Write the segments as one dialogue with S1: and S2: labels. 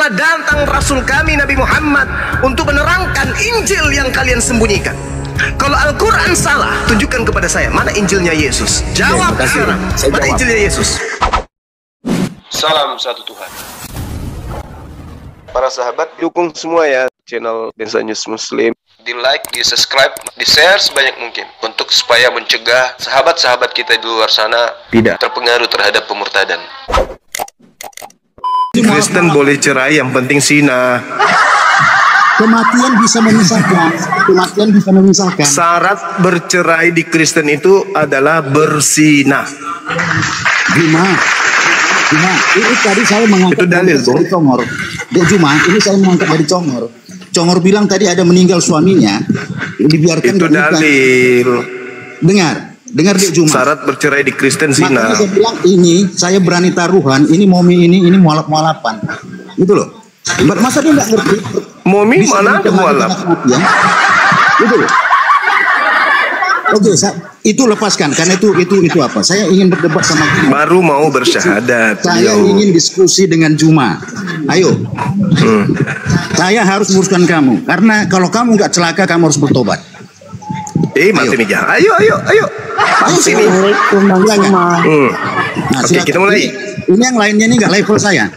S1: telah datang Rasul kami Nabi Muhammad untuk menerangkan Injil yang kalian sembunyikan. Kalau Al-Quran salah, tunjukkan kepada saya mana Injilnya Yesus. Jawab sekarang, mana Injilnya Yesus?
S2: Salam satu Tuhan.
S3: Para sahabat, dukung semua ya channel Densa News Muslim.
S2: Di like, di subscribe, di share sebanyak mungkin untuk supaya mencegah sahabat-sahabat kita di luar sana tidak terpengaruh terhadap pemurtadan.
S1: Kristen boleh cerai, yang penting zina.
S4: Kematian bisa memisahkan. Kematian bisa memisahkan.
S1: Syarat bercerai di Kristen itu adalah berzina.
S4: Juma, ini tadi saya mengangkat
S1: itu dalil,
S4: dari Congor. Juma, ini saya mengangkat dari Congor. Congor bilang tadi ada meninggal suaminya, dibiarkan.
S1: Itu dalil.
S4: Dengar Dek Juma.
S1: Syarat bercerai di Kristen zina.
S4: Makanya saya bilang ini, saya berani taruhan, ini momi ini mualaf-mualapan. Gitu loh. Masa dia nggak ngerti?
S1: Momi mana ada mualaf?
S4: Gitu loh. Oke, itu lepaskan karena itu apa? Saya ingin berdebat sama Juma.
S1: Baru mau bersyahadat.
S4: Saya ingin diskusi dengan Juma. Ayo. Saya harus menguruskan kamu karena kalau kamu nggak celaka kamu harus bertobat.
S1: Mati nih jangan. Ayo. Sini.
S4: Nah,
S1: Oke, kita mulai.
S4: Ini yang lainnya ini nggak level saya.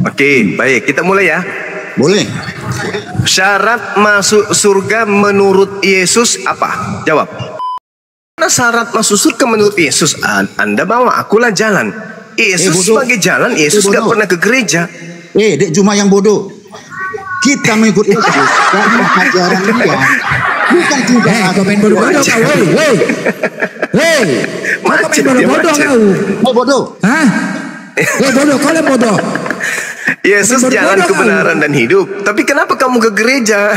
S1: Oke, baik, kita mulai ya.
S4: Boleh.
S1: Syarat masuk surga menurut Yesus apa? Jawab. Mana syarat masuk surga menurut Yesus? Anda bawa, akulah jalan. Yesus sebagai jalan, Yesus nggak pernah ke gereja.
S4: Dek Juma yang bodoh. Kita mengikut Yesus karena ajaran dia. Bukan juga.
S5: Kau main bodoh-bodoh kau. Hei. Kau main bodoh-bodoh kau.
S4: Oh bodoh.
S5: Hah? Bodoh, kau yang bodoh.
S1: Yesus jalan kebenaran dan hidup. Tapi kenapa kamu ke gereja?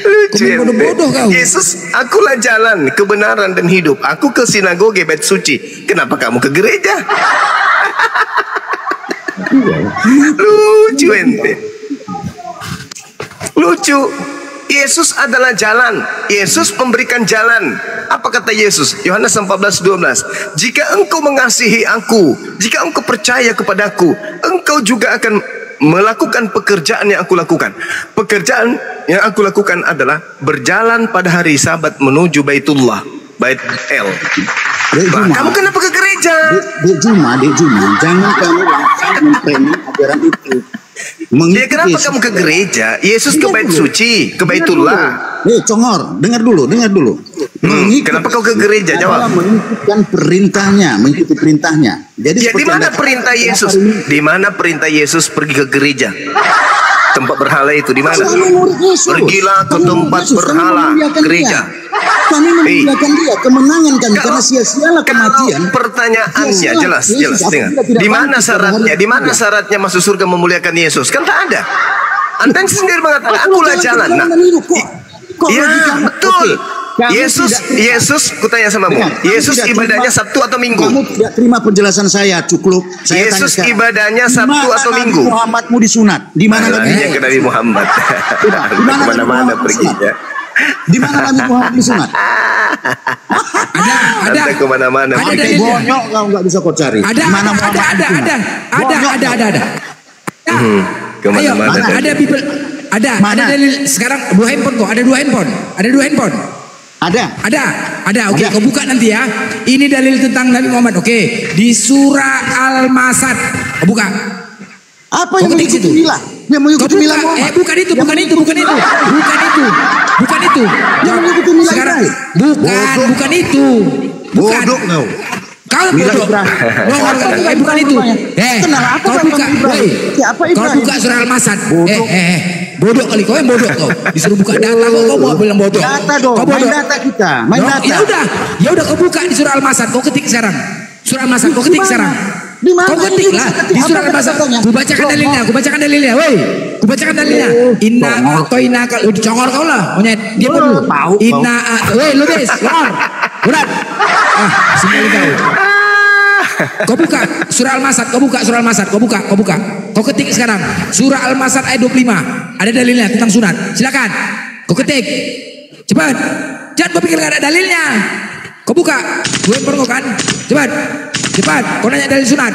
S1: Lucu ya.
S5: Bodoh-bodoh kau.
S1: Yesus, akulah jalan, kebenaran dan hidup. Aku ke sinagoge bait suci. Kenapa kamu ke gereja? Lucu ente. Lucu. Yesus adalah jalan. Yesus memberikan jalan. Apa kata Yesus? Yohanes 14:12. Jika engkau mengasihi aku, jika engkau percaya kepadaku, engkau juga akan melakukan pekerjaan yang aku lakukan. Pekerjaan yang aku lakukan adalah berjalan pada hari Sabat menuju Baitullah, Bait El. Kamu kenapa ke gereja?
S4: Dek Juma, jangan kamu langsung memframing ajaran itu.
S1: Kenapa kamu ke gereja? Yesus ke bait suci, ke Baitullah.
S4: Congor, dengar dulu.
S1: Kenapa kau ke gereja? Jawab.
S4: Mengikuti perintahnya. Jadi
S1: di mana perintah Yesus? Di mana perintah Yesus pergi ke gereja? Tempat berhala itu di mana? Pergilah ke tempat berhala, gereja.
S4: Kami memuliakan dia, kemenangan kan karena sia-sialah kematian.
S1: Pertanyaannya jelas. Dengar. Di mana syaratnya? Di mana syaratnya masuk surga memuliakan Yesus? Kan tak ada. Anda sendiri mengatakan akulah jalan. Nah, ya betul. Yesus, kutanya sama kamu. Yesus ibadahnya Sabtu atau Minggu?
S4: Kamu tidak terima penjelasan saya, cukup.
S1: Yesus ibadahnya Sabtu atau Minggu?
S4: Di mana Muhammadmu disunat? Di mana
S1: Nabi ke Nabi Muhammad? Kemana-mana perginya.
S4: Di mana Nabi Muhammad disunat?
S5: Ada
S1: kemana-mana.
S5: Ada
S4: bonyok kau nggak bisa kau cari.
S5: Ada.
S1: Kemana-mana.
S5: Ada people. Ada dalil sekarang 2 handphone kok. Ada 2 handphone. Ada. Oke, kau buka nanti ya. Ini dalil tentang Nabi Muhammad. Oke, di surah Al-Masad. Kau buka.
S4: Apa yang mengikuti milah? Yang mengikuti milah Muhammad.
S5: Bukan itu. Bukan itu.
S4: Yang mengikuti milah
S5: sekarang. Bukan itu.
S4: Bodoh kau.
S5: Kau bodoh. Bukan itu. Kau buka. Kau buka surah Al-Masad. Bodoh kali kau yang bodoh kau. Disuruh buka data kau mau bilang bodoh.
S4: Data dong. Main data kita.
S5: Ya udah kau buka di surah Al-Masad. Kau ketik sekarang. Surah Al-Masad kau ketik sekarang.
S4: Di mana?
S5: Kau ketik lah di surah Al-Masad. Ku bacakan dalilnya. Woi. Ku bacakan dalilnya. Inna atoina kalau dicongor kau lah. Monyet dia pun dulu. Inna woi lu guys. Urat. Sekali kau. Kau buka surah Al-Masad, kau buka. Kau ketik sekarang surah Al-Masad ayat 25. Ada dalilnya tentang sunat. Silakan. Kau ketik. Cepat. Jangan kau pikir gak ada dalilnya. Kau buka. Gue perlu kan? Cepat. Cepat, kau nanya dalil sunat.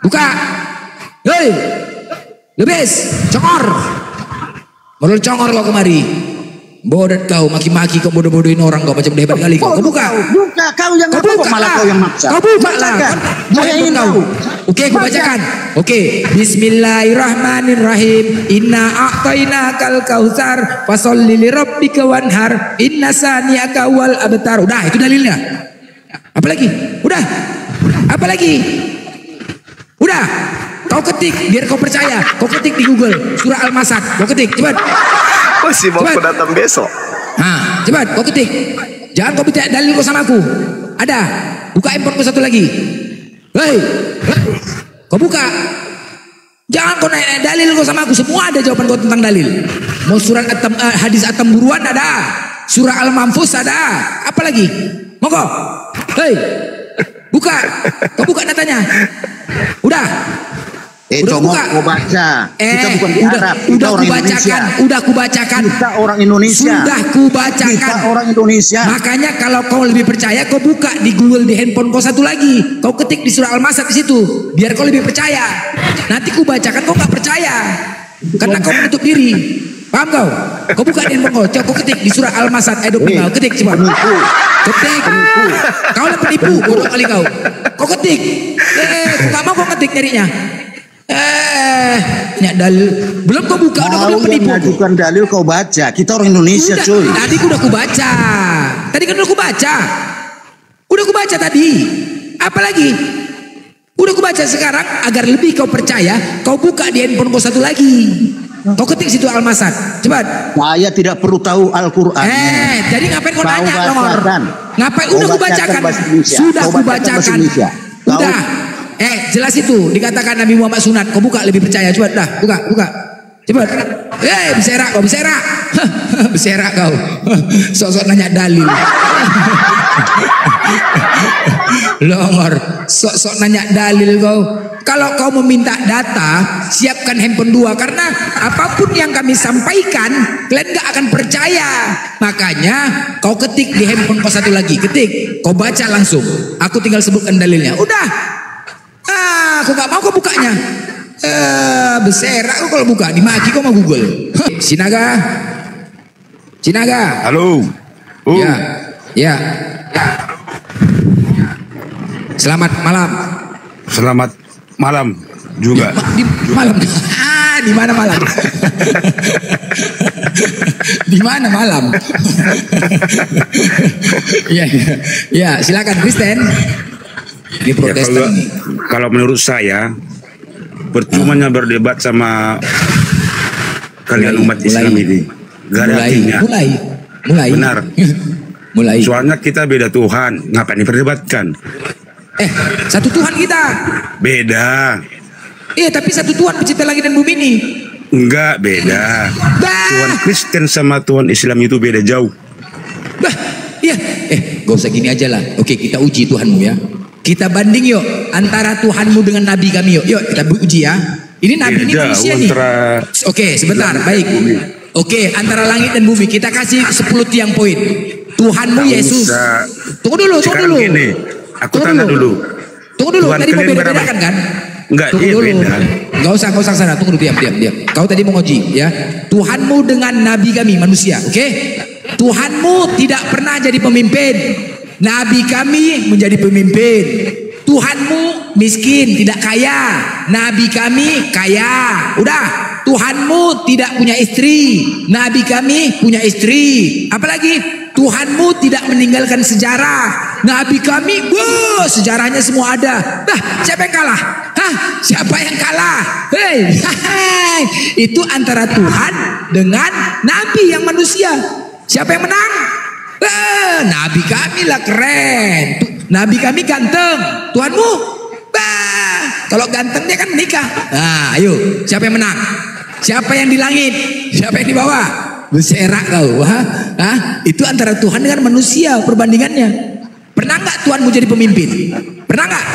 S5: Buka. Hei, lebes, congor. Baru congor kau kemari. Bodoh kau, maki-maki kau bodoh-bodohin orang kau macam hebat kali kau. Kau buka.
S4: Buka, kau yang
S5: Kau buka
S4: malah
S5: lah.
S4: kau yang maksa.
S5: Kau buka lah.
S4: Mau yang ingin tahu.
S5: Oke, aku bacakan. Oke, Bismillahirrahmanirrahim. Inna a'tainakal kautsar fasholli lirabbika wanhar. Inna saniyaka wal abtar. Udah, itu dalilnya. Apa lagi? Udah. Apa lagi? Udah. Kau ketik biar kau percaya. Kau ketik di Google surah Al-Masad. Kau ketik, cepat.
S1: Masih mau
S5: Cepat.
S1: datang besok.
S5: Nah, cepat kau ketik. Jangan kau minta dalil kau sama aku. Ada. Buka handphone satu lagi. Hei. Kau buka. Jangan kau naik dalil kau sama aku. Semua ada jawaban kau tentang dalil. Mau surat hadis atam buruan ada. Surah Al-Manfus ada. Apa lagi? Mau kau? Hei. Buka. Kau buka datanya. Udah.
S4: Coba
S5: buka.
S4: kau baca. Kita bukan di Arab. Kita
S5: Udah
S4: orang
S5: kubacakan.
S4: Indonesia.
S5: Udah kubacakan.
S4: Kita orang Indonesia.
S5: Sudah kubacakan.
S4: Kita orang Indonesia.
S5: Makanya kalau kau lebih percaya, kau buka di Google di handphone kau satu lagi. Kau ketik di surah Al-Masad di situ, biar kau lebih percaya. Nanti kubacakan kau nggak percaya, karena kau menutup diri. Paham kau? Kau buka di handphone kau, coba kau ketik di surah Al-Masad ayat 25. Ketik coba. Ketik. Kau lah penipu, bodoh kali kau. Kau ketik. Kau nggak mau kau ketik nyarinya. Nyak dalil. Belum kau buka, udah kau bilang
S4: Kau yang
S5: penipu.
S4: ngajukan dalil kau baca. Kita orang Indonesia,
S5: Udah,
S4: cuy.
S5: tadi udah aku baca. Tadi kan udah aku baca. Udah aku baca tadi. Apalagi? Udah aku baca sekarang agar lebih kau percaya, kau buka di handphone kau satu lagi. Kau ketik situ Al-Masad. Cepat.
S4: Saya tidak perlu tahu Al-Quran.
S5: Jadi ngapain kau
S4: Kau
S5: nanya, Longor?
S4: bacakan.
S5: Ngapain?
S4: Kau
S5: Udah aku
S4: bacakan
S5: bacakan.
S4: bahasa Indonesia.
S5: Sudah
S4: Kau
S5: aku
S4: bacakan bahasa
S5: bacakan.
S4: Indonesia. Kau-
S5: Udah. Jelas itu dikatakan Nabi Muhammad sunat. Kau buka lebih percaya. Coba dah, buka. Cepat. Beserak kau, beserak. Beserak kau. Sok-sok nanya dalil. Longor, sok-sok nanya dalil kau. Kalau kau meminta data, siapkan handphone 2 karena apapun yang kami sampaikan, kalian gak akan percaya. Makanya kau ketik di handphone kau satu lagi, ketik, kau baca langsung. Aku tinggal sebutkan dalilnya. Udah. Aku gak mau kau bukanya. Beserak kau kalau buka, dimaki kau mau Google. Sinaga.
S6: Halo.
S5: Ya. Selamat malam.
S6: Selamat malam juga.
S5: Di malam. Di mana malam? Di mana malam? Ya, silakan Kristen. Ini
S6: Ya,
S5: Protestan.
S6: kalau menurut saya percumanya berdebat sama kalian umat Islam ini. Gak ada artinya.
S5: Mulai.
S6: Benar.
S5: Mulai.
S6: Soalnya kita beda Tuhan. Ngapain diperdebatkan?
S5: Satu Tuhan kita.
S6: Beda.
S5: Tapi satu Tuhan pencipta langit dan bumi ini.
S6: Enggak beda. Tuhan Kristen sama Tuhan Islam itu beda jauh.
S5: Iya. Gak usah gini aja lah. Oke, kita uji Tuhanmu ya. Kita banding yuk antara Tuhanmu dengan Nabi kami yuk. Yuk kita uji ya. Ini Nabi ini
S6: Beda
S5: manusia nih.
S6: antara
S5: Oke, sebentar, baik. Oke, antara langit dan bumi kita kasih 10 tiang poin. Tuhanmu
S6: Nggak
S5: Yesus.
S6: usah.
S5: Tunggu dulu.
S6: Sekarang gini, aku tanya dulu.
S5: Tunggu dulu.
S6: Tuhan
S5: Tadi mau
S6: kalian
S5: beda-bedakan kan?
S6: Enggak,
S5: Tunggu
S6: iya
S5: dulu.
S6: beda.
S5: Gak usah sana. Tunggu dulu, diam. Kau tadi mau ngoji ya. Tuhanmu dengan Nabi kami manusia, oke? Tuhanmu tidak pernah jadi pemimpin. Nabi kami menjadi pemimpin. Tuhanmu miskin, tidak kaya. Nabi kami kaya. Udah. Tuhanmu tidak punya istri. Nabi kami punya istri. Apalagi Tuhanmu tidak meninggalkan sejarah. Nabi kami, sejarahnya semua ada. Siapa yang kalah? Siapa yang kalah? Itu antara Tuhan dengan Nabi yang manusia. Siapa yang menang? Nabi kami lah keren. Nabi kami ganteng. Tuhanmu? Kalau ganteng dia kan menikah. Ayo, siapa yang menang? Siapa yang di langit? Siapa yang di bawah? Berserak kau. Itu antara Tuhan dengan manusia perbandingannya. Pernah nggak Tuhan mau jadi pemimpin? Pernah nggak?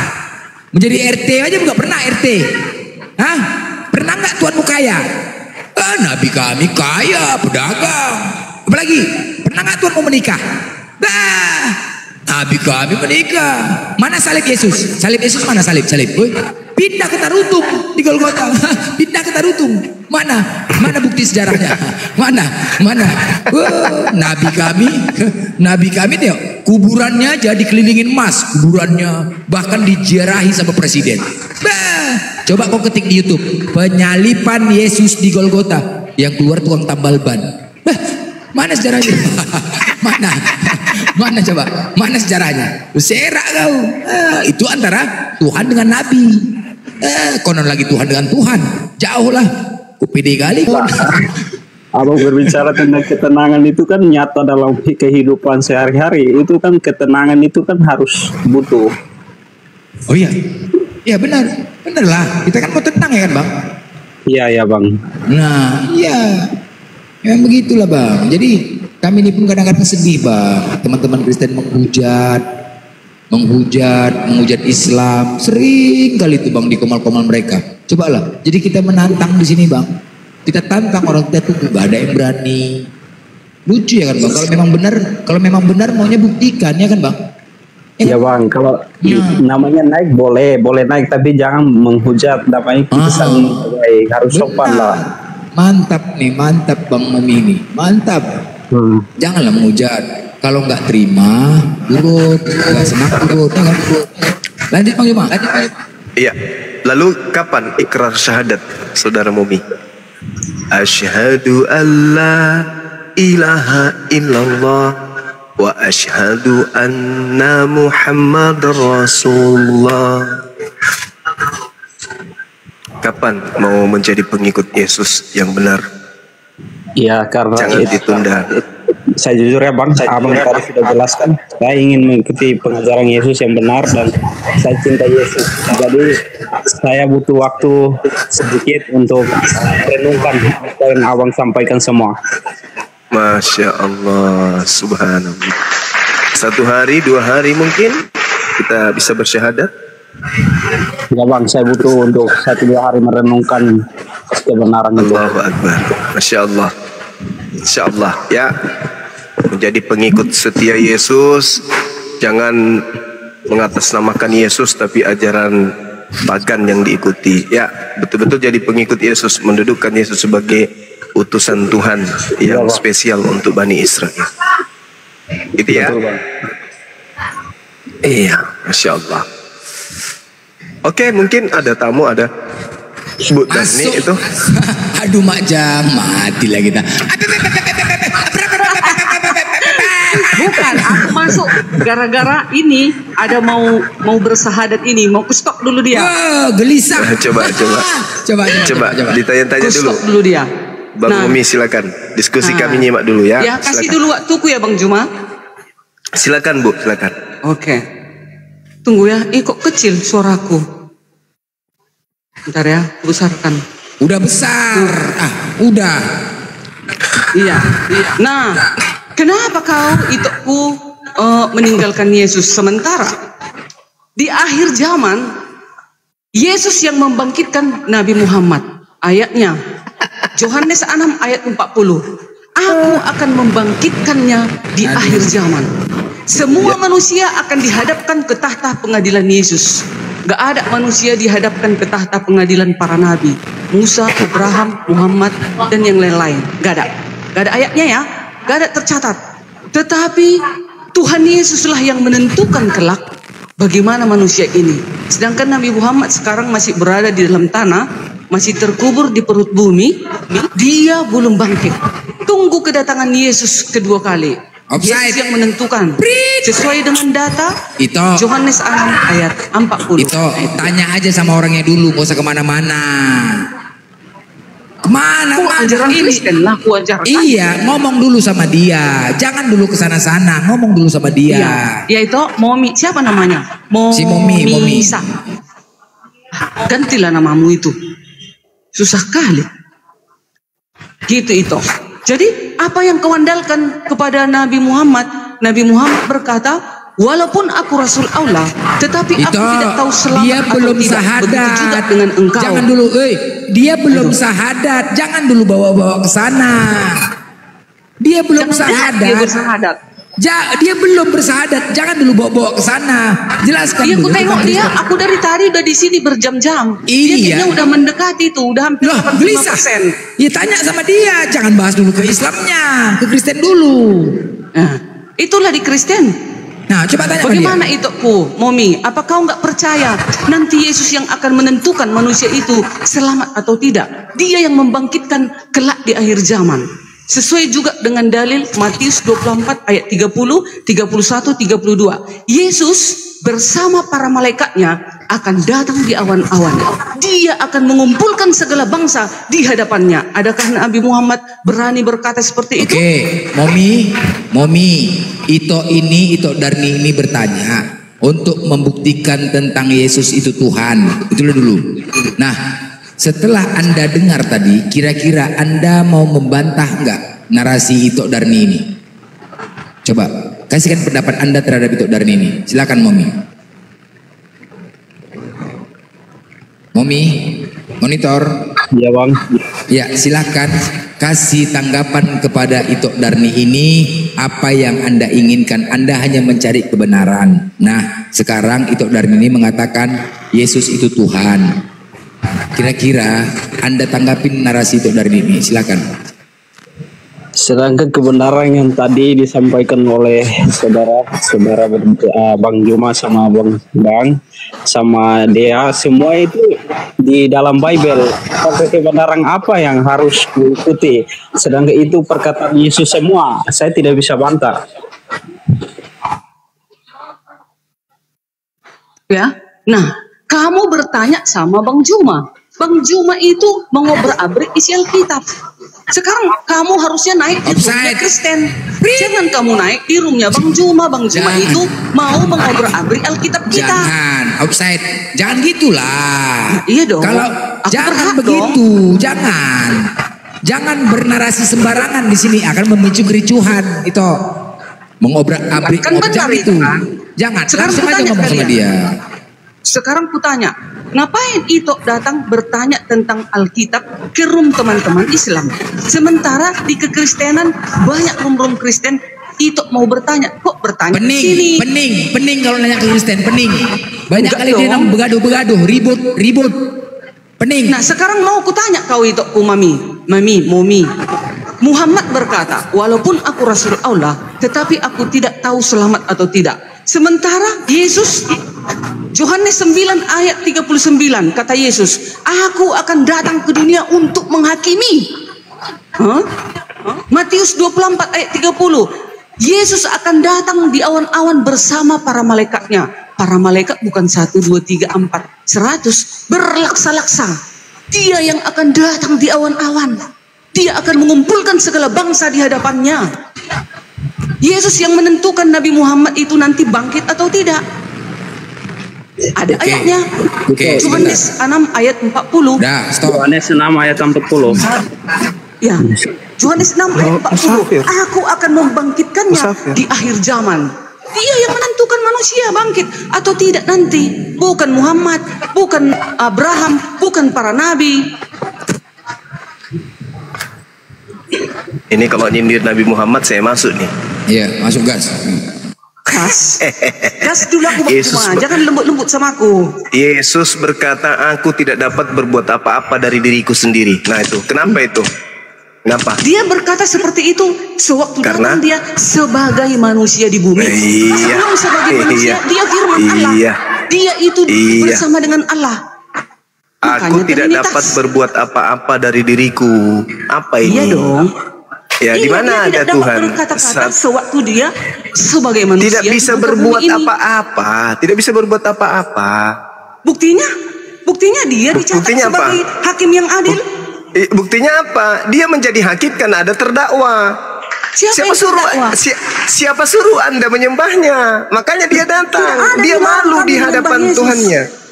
S5: Menjadi RT aja juga pernah RT. Pernah nggak Tuhan mau kaya? Nabi kami kaya, pedagang. Apalagi? Pernah nggak Tuhan mau menikah? Nabi kami menikah. Mana salib Yesus? Salib Yesus mana salib? Salib. Woy, pindah ke Tarutung di Golgota. Pindah ke Tarutung. Mana? Mana bukti sejarahnya? Mana? Mana? Nabi kami tengok, kuburannya jadi kelilingin emas, kuburannya bahkan diziarahi sama presiden. Bah, coba kau ketik di YouTube, penyalipan Yesus di Golgota, yang keluar tukang tambal ban. Bah, mana sejarahnya? Mana coba? Mana sejarahnya? Serak kau. Itu antara Tuhan dengan Nabi. Konon lagi Tuhan dengan Tuhan. Jauh lah. Kupede kali.
S7: Abang berbicara tentang ketenangan itu kan nyata dalam kehidupan sehari-hari. Itu kan ketenangan itu kan harus butuh.
S5: Oh iya. Iya benar. Benar lah. Kita kan mau tenang ya kan bang?
S7: Iya ya bang.
S5: Nah iya. Memang begitulah bang. Jadi kami ini pun kadang-kadang sedih bang. Teman-teman Kristen menghujat Islam. Sering kali itu bang di komal-komal mereka. Cobalah. Jadi kita menantang di sini bang. Kita tantang orang kita tuh gak ada yang berani. Lucu ya kan bang. Kalau memang benar maunya buktikan ya kan bang.
S7: Ya bang. Kalau namanya naik boleh naik tapi jangan menghujat. Namanya kita saling baik. Harus sopan lah.
S5: Mantap bang Mami, mantap. Janganlah menghujat. Kalau nggak terima, turut. Nggak senang turut. Lanjut bang Juma.
S1: Iya. Lalu kapan ikrar syahadat, saudara Mumi? Asyhadu an la ilaha illallah wa asyhadu anna Muhammadar Rasulullah. Kapan mau menjadi pengikut Yesus yang benar?
S7: Ya karena
S1: jangan ditunda.
S7: Saya jujur ya bang, abang tadi sudah jelaskan. Saya ingin mengikuti pengajaran Yesus yang benar dan saya cinta Yesus. Jadi saya butuh waktu sedikit untuk renungkan apa yang abang sampaikan semua.
S1: Masya Allah, subhanallah. 1 hari, 2 hari mungkin kita bisa bersyahadat.
S7: Ya bang, saya butuh untuk 1-2 hari merenungkan kebenaran itu.
S1: Allahu Akbar. Masya Allah. Insya Allah ya. Menjadi pengikut setia Yesus. Jangan mengatasnamakan Yesus tapi ajaran pagan yang diikuti. Ya, betul-betul jadi pengikut Yesus. Mendudukkan Yesus sebagai utusan Tuhan yang spesial untuk Bani Israel. Gitu ya.
S7: Betul, bang.
S1: Iya, Masya Allah. Oke, mungkin ada tamu, ada Bu Dani itu.
S5: Aduh Mak Jang, mati lah kita.
S8: Bukan, aku masuk gara-gara ini ada mau bersahadat ini, mau stop dulu dia.
S5: Gelisah.
S1: Coba ditanya-tanya dulu.
S8: Stop dulu dia.
S1: Bang Umi silakan. Diskusi kami nyimak dulu ya.
S8: Ya, kasih dulu waktuku ya Bang Juma.
S1: Silakan Bu, silakan.
S8: Oke. Tunggu ya, kok kecil suaraku. Bentar ya, besarkan.
S5: Udah besar. Udah.
S8: Iya. Nah, kenapa kau meninggalkan Yesus sementara di akhir zaman Yesus yang membangkitkan Nabi Muhammad. Ayatnya Yohanes 6 ayat 40. Aku akan membangkitkannya di akhir zaman. Semua manusia akan dihadapkan ke tahta pengadilan Yesus. Gak ada manusia dihadapkan ke tahta pengadilan para nabi, Musa, Abraham, Muhammad, dan yang lain-lain. Gak ada ayatnya ya, gak ada tercatat. Tetapi Tuhan Yesuslah yang menentukan kelak bagaimana manusia ini. Sedangkan Nabi Muhammad sekarang masih berada di dalam tanah, masih terkubur di perut bumi, dia belum bangkit. Tunggu kedatangan Yesus kedua kali. Yesus yang menentukan sesuai dengan data
S5: itu
S8: Yohanes 6 ayat 40.
S5: Itu tanya aja sama orangnya dulu, gak usah kemana-mana.
S8: Ajaran Kristen lah, ajaran.
S5: Iya, ngomong dulu sama dia. Jangan dulu kesana-sana, ngomong dulu sama dia.
S8: Iya, itu Momi, siapa namanya?
S5: Si Momi.
S8: Isa. Gantilah namamu itu. Susah kali. Gitu itu. Jadi apa yang kau andalkan kepada Nabi Muhammad? Nabi Muhammad berkata, walaupun aku Rasul Allah, tetapi aku tidak tahu selamat
S5: dia belum
S8: atau tidak.
S5: sahadat.
S8: Begitu juga dengan engkau.
S5: Jangan dulu, dia belum sahadat. Jangan dulu bawa-bawa ke sana. Dia belum sahadat.
S8: Dia bersahadat.
S5: Dia belum bersyahadat, jangan dulu bawa-bawa ke sana. Jelaskan
S8: Iya,
S5: dulu.
S8: aku tengok dia, aku dari tadi udah di sini berjam-jam. Dia
S5: Iya.
S8: kayaknya udah mendekati tuh, udah hampir 85%.
S5: Ya tanya sama dia, jangan bahas dulu ke Islamnya, ke Kristen dulu.
S8: Nah, itulah di Kristen.
S5: Nah, coba tanya sama
S8: Bagaimana
S5: dia.
S8: itu, Momi? Apa kau nggak percaya nanti Yesus yang akan menentukan manusia itu selamat atau tidak? Dia yang membangkitkan kelak di akhir zaman. Sesuai juga dengan dalil Matius 24 ayat 30, 31, 32. Yesus bersama para malaikatnya akan datang di awan-awan. Dia akan mengumpulkan segala bangsa di hadapannya. Adakah Nabi Muhammad berani berkata seperti itu?
S5: Oke, Momi, Ito Darni ini bertanya untuk membuktikan tentang Yesus itu Tuhan. Itulah dulu. Nah, setelah Anda dengar tadi, kira-kira Anda mau membantah enggak narasi Ito Darni ini? Coba, kasihkan pendapat Anda terhadap Ito Darni ini. Silakan Momi. Momi, monitor.
S7: Ya bang.
S5: Ya, silakan kasih tanggapan kepada Ito Darni ini. Apa yang Anda inginkan? Anda hanya mencari kebenaran. Nah, sekarang Ito Darni ini mengatakan Yesus itu Tuhan. Kira-kira Anda tanggapin narasi itu dari ini, silakan.
S7: Sedangkan kebenaran yang tadi disampaikan oleh saudara Bang Juma sama Bang sama Dea, semua itu di dalam Bible. Tapi kebenaran apa yang harus diikuti? Sedangkan itu perkataan Yesus semua. Saya tidak bisa bantah.
S8: Ya, nah. Kamu bertanya sama Bang Juma. Bang Juma itu mengobrak-abrik isi Alkitab. Sekarang kamu harusnya naik di roomnya Kristen. Jangan kamu naik di roomnya Bang Juma. Bang Juma itu mau mengobrak-abrik Alkitab kita.
S5: Jangan, outside. Jangan gitulah.
S8: Nah, iya dong.
S5: Kalau jangan begitu, jangan. Jangan bernarasi sembarangan di sini, akan memicu kericuhan itu. Mengobrak-abrik
S8: kan benar itu kan?
S5: Jangan.
S8: Sekarang
S5: langsung aja ngomong sama dia.
S8: Sekarang kutanya, ngapain Ito datang bertanya tentang Alkitab ke room teman-teman Islam? Sementara di kekristenan banyak room Kristen, Ito mau bertanya, kok bertanya
S5: pening,
S8: ke sini?
S5: Pening kalau nanya ke Kristen, pening. Banyak
S8: Enggak
S5: kali dia
S8: dong.
S5: begaduh, ribut. Pening.
S8: Nah sekarang mau kutanya kau Ito, Momi. Muhammad berkata, walaupun aku Rasul Allah, tetapi aku tidak tahu selamat atau tidak. Sementara Yesus, Yohanes 9 ayat 39 kata Yesus, aku akan datang ke dunia untuk menghakimi. Matius 24 ayat 30, Yesus akan datang di awan-awan bersama para malaikatnya. Para malaikat bukan 1, 2, 3, 4, 100 berlaksa-laksa. Dia yang akan datang di awan-awan. Dia akan mengumpulkan segala bangsa di hadapannya. Yesus yang menentukan Nabi Muhammad itu nanti bangkit atau tidak. Ada ayatnya. Yohanes 6 ayat 40.
S7: Yohanes 6 ayat 40.
S8: Ya. Yohanes 6 ayat 40. Aku akan membangkitkannya di akhir zaman. Dia yang menentukan manusia bangkit atau tidak nanti. Bukan Muhammad, bukan Abraham, bukan para nabi.
S1: Ini kalau nyindir Nabi Muhammad saya masuk nih.
S5: Iya, masuk gas.
S8: Gas dulu aku Bang, jangan lembut-lembut sama aku.
S1: Yesus berkata, aku tidak dapat berbuat apa-apa dari diriku sendiri. Nah itu, kenapa itu? Kenapa?
S8: Dia berkata seperti itu sewaktu datang dia sebagai manusia di bumi.
S1: Iya.
S8: Sebelum sebagai manusia, dia firman Allah. Dia itu bersama dengan Allah.
S1: Aku tidak dapat berbuat apa-apa dari diriku. Apa ini?
S8: Iya dong.
S1: Ya, di mana ada Tuhan?
S8: Berkata-kata sewaktu dia sebagai manusia.
S1: Tidak bisa berbuat apa-apa. Tidak bisa berbuat apa-apa.
S8: Buktinya dia dicatat sebagai hakim yang adil.
S1: Buktinya apa? Dia menjadi hakim karena ada terdakwa. Siapa suruh Anda menyembahnya? Makanya dia datang. Dia malu di hadapan Tuhannya.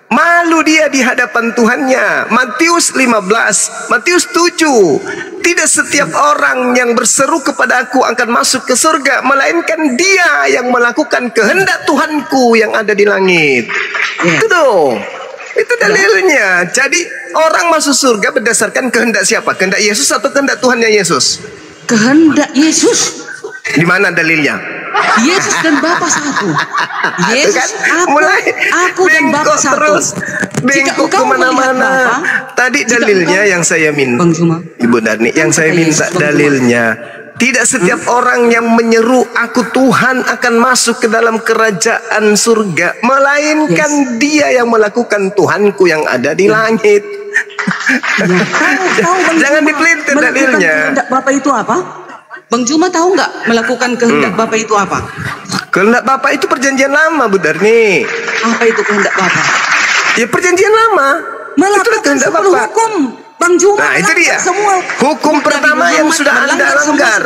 S1: Malu dia di hadapan Tuhannya. Matius 15, Matius 7. Tidak setiap orang yang berseru kepada aku akan masuk ke surga, melainkan dia yang melakukan kehendak Tuhanku yang ada di langit. Itu dong. Itu dalilnya. Jadi orang masuk surga berdasarkan kehendak siapa? Kehendak Yesus atau kehendak Tuhannya Yesus?
S8: Kehendak Yesus.
S1: Di mana dalilnya?
S8: Yesus dan Bapa satu. Yesus
S1: kan?
S8: aku dan Bapa satu.
S1: Terus bengkok kemana-mana. Tadi dalilnya yang saya minta, Ibu Darni, yang saya minta dalilnya. Tidak setiap orang yang menyeru aku Tuhan akan masuk ke dalam kerajaan surga, melainkan dia yang melakukan Tuhanku yang ada di langit. Jangan dipelintir dalilnya.
S8: Kehendak Bapak itu apa? Bang Juma tahu nggak melakukan kehendak Bapak itu apa?
S1: Kehendak Bapak itu perjanjian lama, Bu Darni.
S8: Apa itu kehendak Bapak?
S1: Ya perjanjian lama. Itulah kehendak Bapak.
S8: Hukum. Bang Juma,
S1: nah itu dia.
S8: Semua
S1: hukum pertama yang sudah Anda langgar.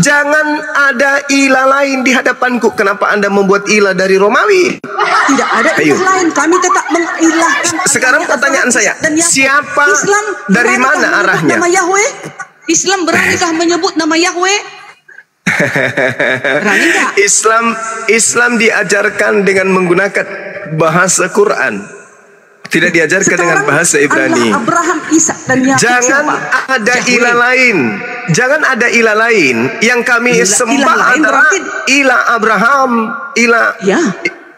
S1: Jangan ada ilah lain di hadapanku. Kenapa Anda membuat ilah dari Romawi?
S8: Tidak ada ilah lain. Kami tetap mengilahkan.
S1: Sekarang pertanyaan saya, siapa
S8: Islam
S1: dari mana arahnya?
S8: Nama Yahweh? Islam beranikah menyebut nama Yahweh? Berani nggak?
S1: Islam diajarkan dengan menggunakan bahasa Quran. Tidak diajarkan dengan bahasa Ibrani.
S8: Abraham, Ishak dan Yakub.
S1: Jangan ada ilah lain. Jangan ada ilah lain. Yang kami sembah adalah ilah Abraham, ilah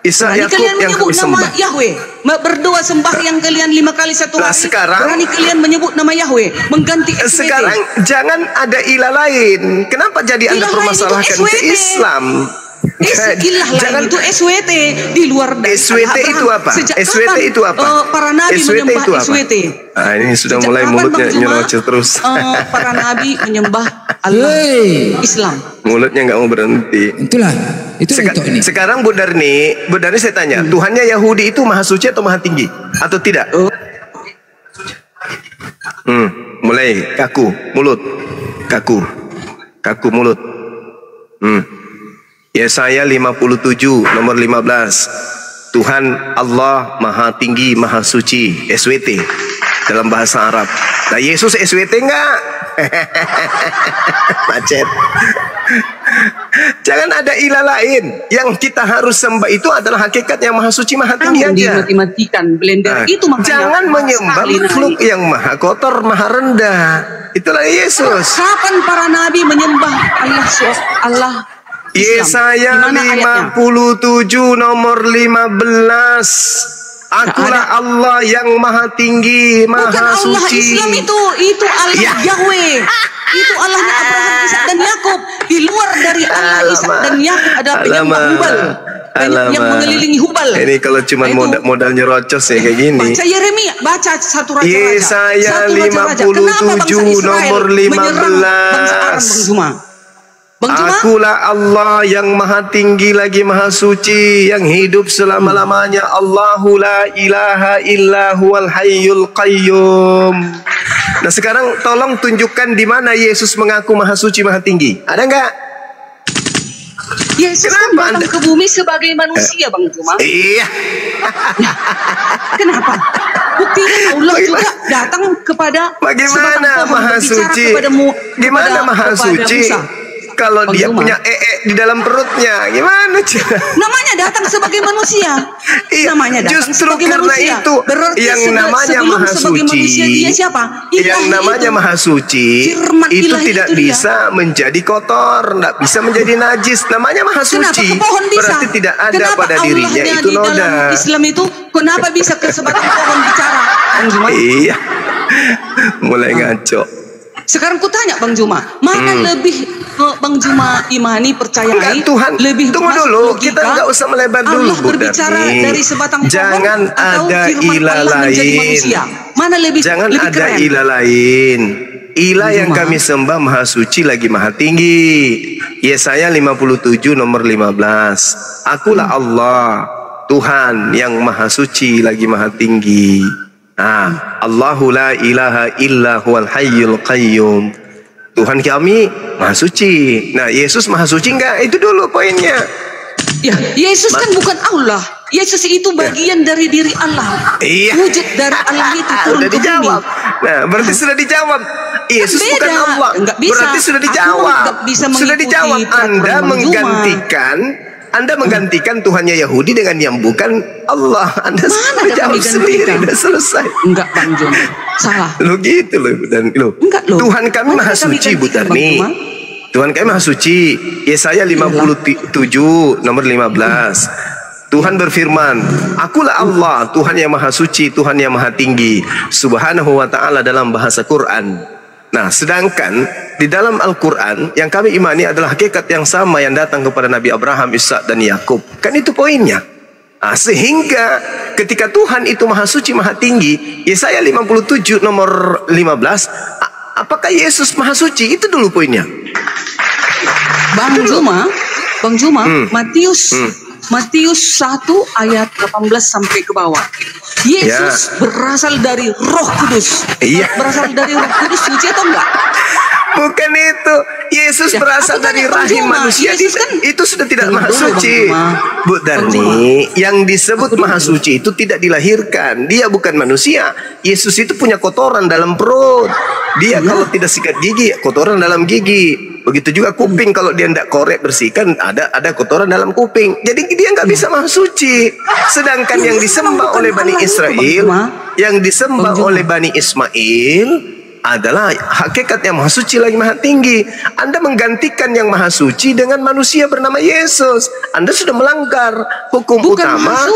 S1: Ishak, Yakub yang kami sembah.
S8: Yahweh. Berdoa sembahyang kalian 5 kali 1 hari.
S1: Sekarang
S8: berani kalian menyebut nama Yahweh, mengganti SWT.
S1: Sekarang jangan ada ilah lain. Kenapa jadi Anda permasalahkan ke Islam?
S8: Jangan itu SWT di luar dari
S1: SWT itu apa? SWT itu apa?
S8: Para nabi menyembah SWT.
S1: Ah, ini sudah mulai mulutnya nyerocot terus.
S8: Para nabi menyembah Allah Islam.
S1: Mulutnya nggak mau berhenti.
S5: Itulah. Ini.
S1: Sekarang Bu Darni saya tanya, Tuhannya Yahudi itu maha suci atau maha tinggi atau tidak? Mulai kaku mulut, kaku mulut. Yesaya 57 nomor 15. Tuhan Allah maha tinggi, maha suci, SWT dalam bahasa Arab. Nah, Yesus SWT enggak? Macet. Jangan ada ilah lain. Yang kita harus sembah itu adalah hakikat yang maha suci, maha tinggi aja.
S8: Dimatikan blender itu makanya.
S1: Jangan menyembah makhluk yang maha kotor, maha rendah. Itulah Yesus.
S8: Kapan para nabi menyembah Allah?
S1: Yesaya 57 nomor 15. Akulah Allah yang maha tinggi, maha
S8: bukan Allah
S1: suci.
S8: Islam itu Allah Yahweh. Itu Allahnya Abraham, Ishak dan Yakub. Di luar dari Allah Ishak dan Yakub ada penyembah Hubal. Yang mengelilingi Hubal.
S1: Ini kalau cuma modal nyerocos ya kayak gini.
S8: Baca Yeremia, baca satu raja-raja.
S1: Yesaya 57 nomor 15. Akulah Allah yang maha tinggi lagi maha suci, yang hidup selama-lamanya. Allahu la ilaha illa huwal hayyul qayyum. Nah sekarang tolong tunjukkan di mana Yesus mengaku maha suci, maha tinggi. Ada enggak?
S8: Yesus kan datang ke bumi sebagai manusia, Bang Juma.
S1: Iya.
S8: Kenapa? Buktinya Allah juga datang kepada
S1: bagaimana maha suci? Gimana maha suci? Kalau dia punya di dalam perutnya, gimana cara?
S8: Namanya datang sebagai manusia.
S1: Iya,
S8: namanya datang
S1: justru
S8: sebagai
S1: karena
S8: manusia.
S1: itu
S8: berarti
S1: yang namanya maha suci.
S8: Dia siapa?
S1: Yang namanya maha suci itu tidak bisa menjadi kotor, tidak bisa menjadi najis. Namanya maha suci. Berarti tidak ada pada dirinya itu noda.
S8: Dalam Islam itu kenapa bisa ke sebatang pohon bicara?
S1: Iya, mulai ngaco.
S8: Sekarang ku tanya Bang Juma, mana lebih Bang Juma imani, percayai?
S1: Enggak, Tuhan,
S8: lebih
S1: tunggu dulu, kita enggak usah melebar dulu.
S8: Allah berbicara dari sebatang pohon.
S1: Jangan ada ilah lain.
S8: Mana lebih?
S1: Jangan
S8: lebih
S1: ada
S8: keren?
S1: ilah lain. Ilah yang kami sembah maha suci lagi maha tinggi. Yesaya 57 nomor 15. Akulah Allah, Tuhan yang maha suci lagi maha tinggi. Allahu la ilaha illa huwal hayyul qayyum. Tuhan kami maha suci. Nah, Yesus maha suci enggak? Itu dulu poinnya.
S8: Ya, Yesus kan bukan Allah. Yesus itu bagian dari diri Allah.
S1: Iya.
S8: Wujud dari Allah itu turun
S1: sudah
S8: ke
S1: dijawab.
S8: bumi.
S1: Nah, berarti sudah dijawab. Yesus bukan Allah. Berarti sudah dijawab. Sudah dijawab. Anda menggantikan Tuhannya Yahudi dengan yang bukan Allah. Anda sudah jawab sendiri, sudah selesai.
S8: Enggak, Bang Juma. Salah.
S1: Lo gitu loh, dan lo.
S8: Enggak loh.
S1: Tuhan kami maha suci, Bu Tarni. Tuhan kami maha suci. Yesaya 57 nomor 15. Tuhan berfirman, akulah Allah, Tuhan yang maha suci, Tuhan yang maha tinggi, subhanahu wa ta'ala dalam bahasa Quran. Nah, sedangkan di dalam Al-Quran yang kami imani adalah hakikat yang sama yang datang kepada Nabi Abraham, Ishak dan Yakub. Kan itu poinnya. Nah, sehingga ketika Tuhan itu maha suci, maha tinggi, Yesaya 57 nomor 15, apakah Yesus maha suci? Itu dulu poinnya.
S8: Bang Juma, Matius 1 ayat 18 sampai ke bawah. Yesus berasal dari Roh Kudus. Berasal dari Roh Kudus, suci atau enggak?
S1: Bukan itu. Yesus berasal dari rahim manusia. Itu sudah tidak maha suci. Bu Darni, yang disebut maha suci itu tidak dilahirkan. Dia bukan manusia. Yesus itu punya kotoran dalam perut. Dia kalau tidak sikat gigi, kotoran dalam gigi. Begitu juga kuping, kalau dia tidak korek bersihkan, ada kotoran dalam kuping. Jadi dia nggak bisa maha suci. Sedangkan yang disembah oleh Bani Israel, yang disembah oleh Bani Ismail adalah hakikat yang maha suci lagi maha tinggi. Anda menggantikan yang maha suci dengan manusia bernama Yesus. Anda sudah melanggar hukum utama.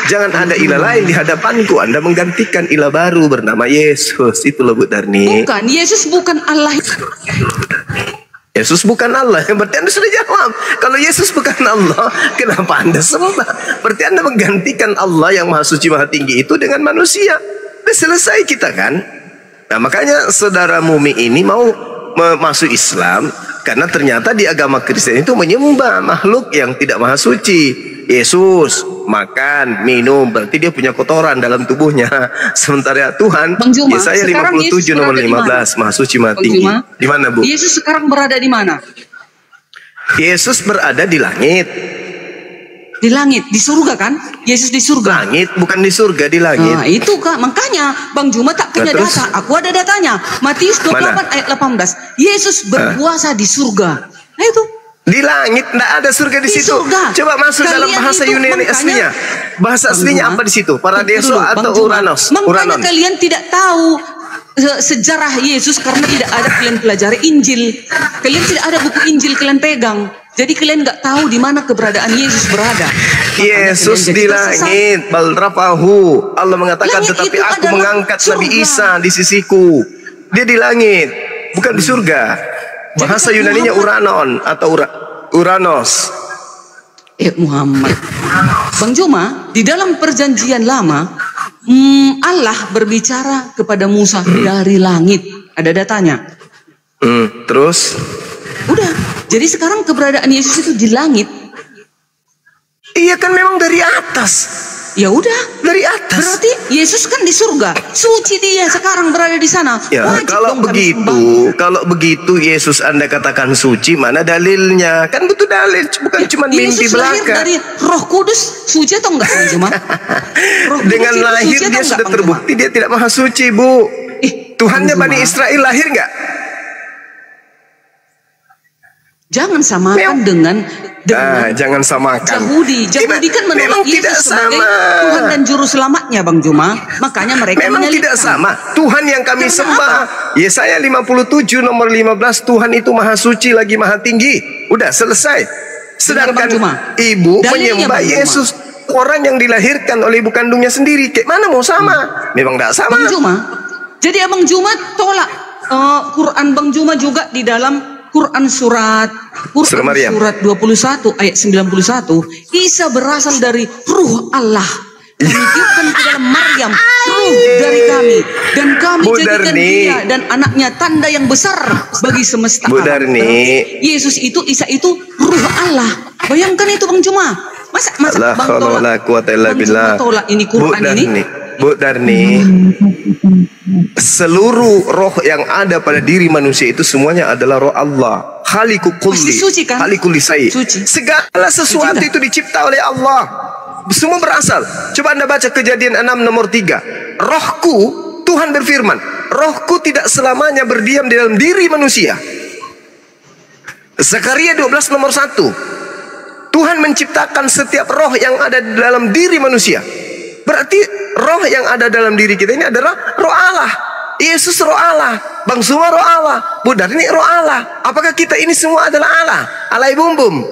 S1: Jangan ada ilah lain di hadapanku. Anda menggantikan ilah baru bernama Yesus. Itulah Bu Darni.
S8: Bukan, Yesus bukan Allah.
S1: Yesus bukan Allah. Berarti Anda sudah jawab. Kalau Yesus bukan Allah, kenapa Anda sembah? Berarti Anda menggantikan Allah yang maha suci maha tinggi itu dengan manusia. Sudah selesai kita kan. Nah, makanya saudara Mumi ini mau masuk Islam karena ternyata di agama Kristen itu menyembah makhluk yang tidak maha suci. Yesus makan, minum, berarti dia punya kotoran dalam tubuhnya. Sementara Tuhan, Yesaya 57 nomor 15, maha suci maha tinggi. Di mana, Bu?
S8: Yesus sekarang berada di mana?
S1: Yesus berada di langit.
S8: Di langit, di surga kan? Yesus di surga.
S1: Langit, bukan di surga, di langit.
S8: Nah, itu Kak, makanya Bang Juma tak punya data. Aku ada datanya. Matius 28 ayat 18. Yesus berpuasa di surga. Nah itu.
S1: Di langit, tidak ada surga di situ.
S8: Surga.
S1: Coba masuk dalam bahasa Yunani aslinya. Bahasa aslinya apa di situ? Paradiso atau Uranos?
S8: Makanya kalian tidak tahu sejarah Yesus karena tidak ada kalian pelajari Injil. Kalian tidak ada buku Injil kalian pegang. Jadi kalian nggak tahu di mana keberadaan Yesus berada.
S1: Yesus di langit, bal rafahu. Allah mengatakan, tetapi aku mengangkat Nabi Isa di sisiku. Dia di langit, bukan di surga. Bahasa Yunaninya Uranon atau Uranos.
S8: Muhammad. Bang Juma, di dalam perjanjian lama, Allah berbicara kepada Musa dari langit. Ada datanya.
S1: Terus?
S8: Udah. Jadi sekarang keberadaan Yesus itu di langit.
S1: Iya kan, memang dari atas.
S8: Ya udah,
S1: dari atas.
S8: Berarti Yesus kan di surga. Suci dia sekarang berada di sana.
S1: Ya, kalau begitu Yesus Anda katakan suci, mana dalilnya? Kan butuh dalil, bukan cuma mimpi belaka. Yesus lahir dari
S8: Roh Kudus, suci atau enggak cuma?
S1: Dengan lahir dia sudah terbukti dia tidak maha suci, Bu. Tuhannya Bani Israel lahir enggak?
S8: Jangan samakan dengan
S1: jangan samakan.
S8: Yahudi kan menolak Yesus sebagai Tuhan dan Juru Selamatnya, Bang Juma. Makanya mereka
S1: memang tidak sama. Tuhan yang kami sembah, Yesaya 57 nomor 15, Tuhan itu maha suci lagi maha tinggi. Udah selesai. Sedangkan ibu menyembah Yesus, orang yang dilahirkan oleh ibu kandungnya sendiri. Kayak mana mau sama? Memang tidak sama.
S8: Bang Juma. Jadi Abang Juma tolak Quran Bang Juma juga di dalam Quran surat 21 ayat 91, Isa berasal dari Ruh Allah. Kami tiupkan ke dalam Maryam ruh dari kami, dan kami jadikan dia dan anaknya tanda yang besar bagi semesta alam. Yesus itu, Isa itu Ruh Allah. Bayangkan itu Bang Juma. Masa Bang tolak ini Quran ini?
S1: Bu Darni, seluruh roh yang ada pada diri manusia itu semuanya adalah roh Allah. Khaliqul kulli, Khaliqul lisai. Segala sesuatu itu dicipta oleh Allah. Semua berasal. Coba Anda baca Kejadian 6 nomor 3. Rohku, Tuhan berfirman, rohku tidak selamanya berdiam di dalam diri manusia. Zakaria 12 nomor 1. Tuhan menciptakan setiap roh yang ada di dalam diri manusia. Berarti roh yang ada dalam diri kita ini adalah roh Allah. Yesus roh Allah, Bang Zuma roh Allah, Bu Darni roh Allah. Apakah kita ini semua adalah Allah? Alai bum-bum.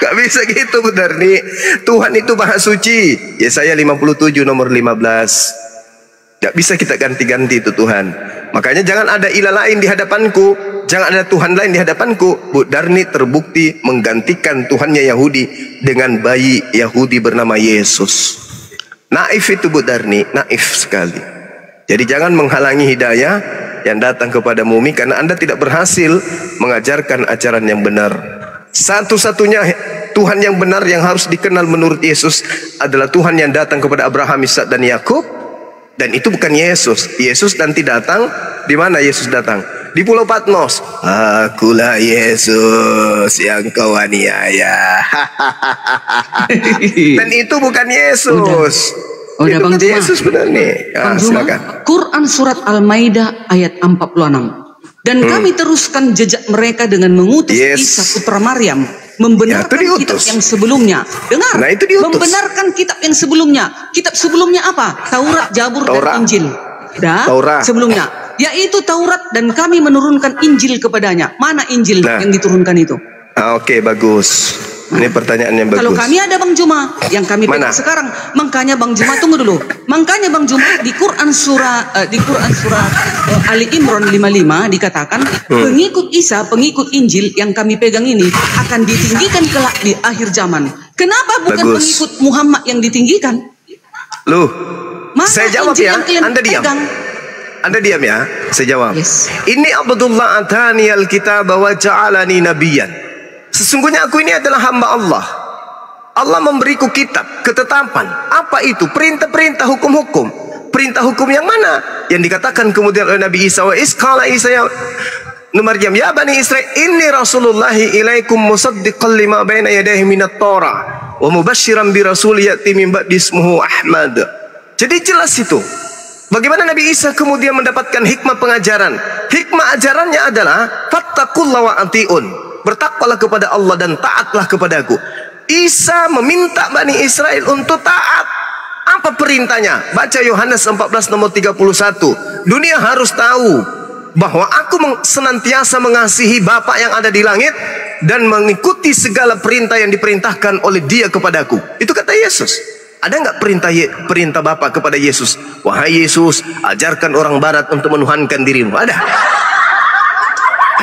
S1: Gak bisa gitu, Bu Darni. Tuhan itu maha suci. Yesaya 57 nomor 15. Gak bisa kita ganti-ganti itu Tuhan. Makanya jangan ada ilah lain di hadapanku, jangan ada Tuhan lain di hadapanku. Bu Darni terbukti menggantikan Tuhannya Yahudi dengan bayi Yahudi bernama Yesus. Naif itu Bu Darni, naif sekali. Jadi jangan menghalangi hidayah yang datang kepada Mumi, karena Anda tidak berhasil mengajarkan ajaran yang benar. Satu-satunya Tuhan yang benar yang harus dikenal menurut Yesus adalah Tuhan yang datang kepada Abraham, Ishak dan Yakub. Dan itu bukan Yesus. Yesus nanti datang di mana Yesus datang? Di Pulau Patmos. Akulah Yesus yang kau aniaya. Dan itu bukan Yesus.
S8: Udah
S1: itu
S8: Bang Zuma.
S1: Yesus benar nih.
S8: Bang Zuma, Quran surat Al-Maidah ayat 46. Dan kami teruskan jejak mereka dengan mengutus Isa putra Maryam, membenarkan kitab yang sebelumnya. Dengar, membenarkan kitab yang sebelumnya. Kitab sebelumnya apa? Taurat, Zabur, dan Injil. Sebelumnya, yaitu Taurat, dan kami menurunkan Injil kepadanya. Mana Injil yang diturunkan itu?
S1: Oke, bagus. Ini pertanyaan yang bagus.
S8: Kalau kami ada Bang Zuma yang kami pegang sekarang, makanya Bang Zuma tunggu dulu. Makanya Bang Zuma di Quran surah Ali Imran 55 dikatakan pengikut Isa, pengikut Injil yang kami pegang ini akan ditinggikan kelak di akhir zaman. Kenapa bukan pengikut Muhammad yang ditinggikan?
S1: Loh, saya jawab ya. Anda diam. Anda diam ya. Saya jawab. Ini Abdullah atani al-kitab wa ja'alani nabiyyan. Sesungguhnya aku ini adalah hamba Allah. Allah memberiku kitab, ketetapan. Apa itu? Perintah-perintah, hukum-hukum. Perintah hukum yang mana? Yang dikatakan kemudian oleh Nabi Isa, wa isqala Isa ya Maryam ya bani Israil inni rasulullahi ilaikum musaddiqan lima baina yadayhi minat Torah wa mubasysyiran bi rasul ya'ti min ba'di ismuhu Ahmad. Jadi jelas itu. Bagaimana Nabi Isa kemudian mendapatkan hikmah pengajaran? Hikmah ajarannya adalah fattaqullaha wa atiun. Bertakwalah kepada Allah dan taatlah kepadaku. Isa meminta Bani Israel untuk taat. Apa perintahnya? Baca Yohanes 14 nomor 31. Dunia harus tahu bahwa aku senantiasa mengasihi Bapa yang ada di langit dan mengikuti segala perintah yang diperintahkan oleh Dia kepadaku. Itu kata Yesus. Ada nggak perintah Bapa kepada Yesus? Wahai Yesus, ajarkan orang barat untuk menuhankan dirimu. Ada?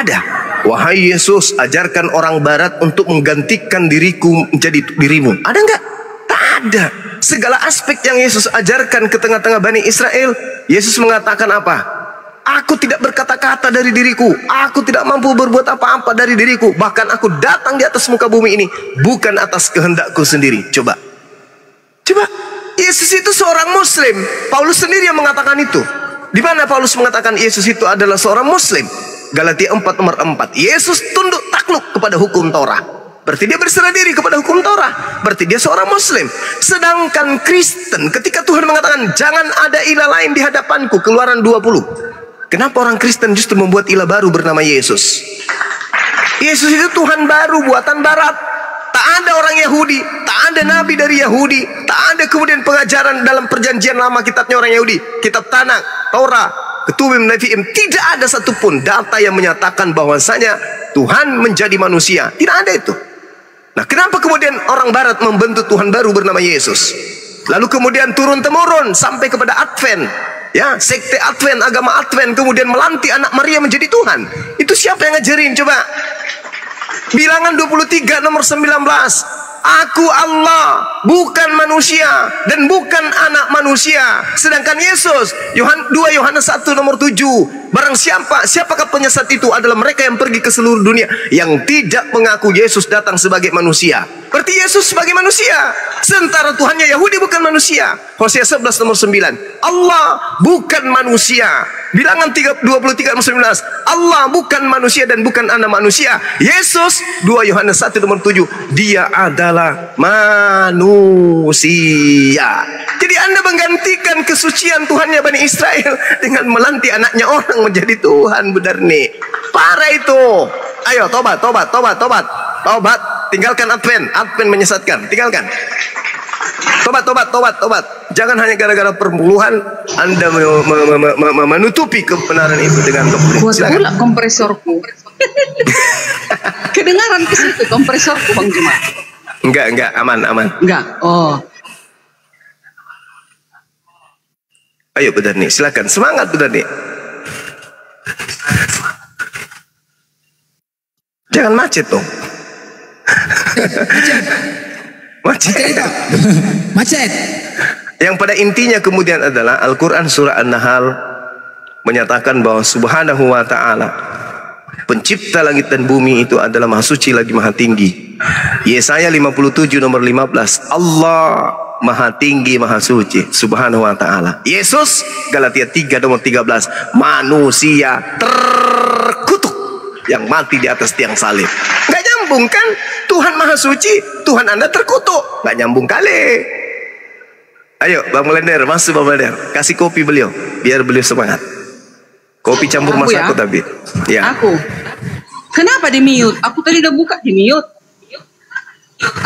S1: Ada. Wahai Yesus, ajarkan orang barat untuk menggantikan diriku menjadi dirimu. Ada nggak? Tak ada. Segala aspek yang Yesus ajarkan ke tengah-tengah Bani Israel, Yesus mengatakan apa? Aku tidak berkata-kata dari diriku. Aku tidak mampu berbuat apa-apa dari diriku. Bahkan aku datang di atas muka bumi ini bukan atas kehendakku sendiri. Coba. Yesus itu seorang Muslim. Paulus sendiri yang mengatakan itu. Di mana Paulus mengatakan Yesus itu adalah seorang Muslim? Galatia 4 nomor 4. Yesus tunduk takluk kepada hukum Torah. Berarti dia berserah diri kepada hukum Torah. Berarti dia seorang Muslim. Sedangkan Kristen, ketika Tuhan mengatakan jangan ada ilah lain di hadapanku, Keluaran 20. Kenapa orang Kristen justru membuat ilah baru bernama Yesus? Yesus itu Tuhan baru buatan Barat. Tak ada orang Yahudi, tak ada nabi dari Yahudi, tak ada kemudian pengajaran dalam perjanjian lama kitabnya orang Yahudi, kitab Tanakh, Torah, Ketubim, Nevi'im. Tidak ada satupun data yang menyatakan bahwasanya Tuhan menjadi manusia. Tidak ada itu. Nah, kenapa kemudian orang Barat membentuk Tuhan baru bernama Yesus? Lalu kemudian turun-temurun sampai kepada Advent. Ya, sekte Advent, agama Advent kemudian melantik anak Maria menjadi Tuhan. Itu siapa yang ngajarin? Coba. Bilangan 23 nomor 19. Aku Allah, bukan manusia dan bukan anak manusia. Sedangkan Yesus, 2 Yohanes 1 nomor 7. Barang siapakah penyesat itu adalah mereka yang pergi ke seluruh dunia yang tidak mengaku Yesus datang sebagai manusia. Berarti Yesus sebagai manusia. Sementara Tuhannya Yahudi bukan manusia. Hosea 11 nomor 9. Allah bukan manusia. Bilangan 23 nomor 19. Allah bukan manusia dan bukan anak manusia. Yesus 2 Yohanes 1 nomor 7. Dia adalah manusia. Jadi Anda menggantikan kesucian Tuhannya Bani Israel dengan melantik anaknya orang menjadi Tuhan. Benar nih. Parah itu. Ayo tobat. Tinggalkan Advent. Advent menyesatkan. Tinggalkan. Tobat. Jangan hanya gara-gara perpuluhan Anda menutupi kebenaran itu dengan kebenaran.
S8: Kuat pula kompresorku. Kedengaran ke situ kompresorku Bang Juma.
S1: Enggak, aman.
S8: Enggak. Oh.
S1: Ayo Bu Dani, silakan. Semangat Bu Dani. Jangan macet dong.
S5: Macet.
S1: Yang pada intinya kemudian adalah Al-Quran surah An-Nahl menyatakan bahwa subhanahu wa ta'ala pencipta langit dan bumi itu adalah maha suci lagi maha tinggi. Yesaya 57 nomor 15, Allah maha tinggi maha suci subhanahu wa ta'ala. Yesus Galatia 3 nomor 13, manusia terkutuk yang mati di atas tiang salib. Gak nyambung kan? Tuhan maha suci, Tuhan Anda terkutuk. Gak nyambung kali. Ayo Bang Melender, masuk Bang Melender. Kasih kopi beliau, biar beliau semangat. Kopi campur masako tapi. Ya.
S8: Aku. Kenapa di mute? Aku tadi udah buka di mute.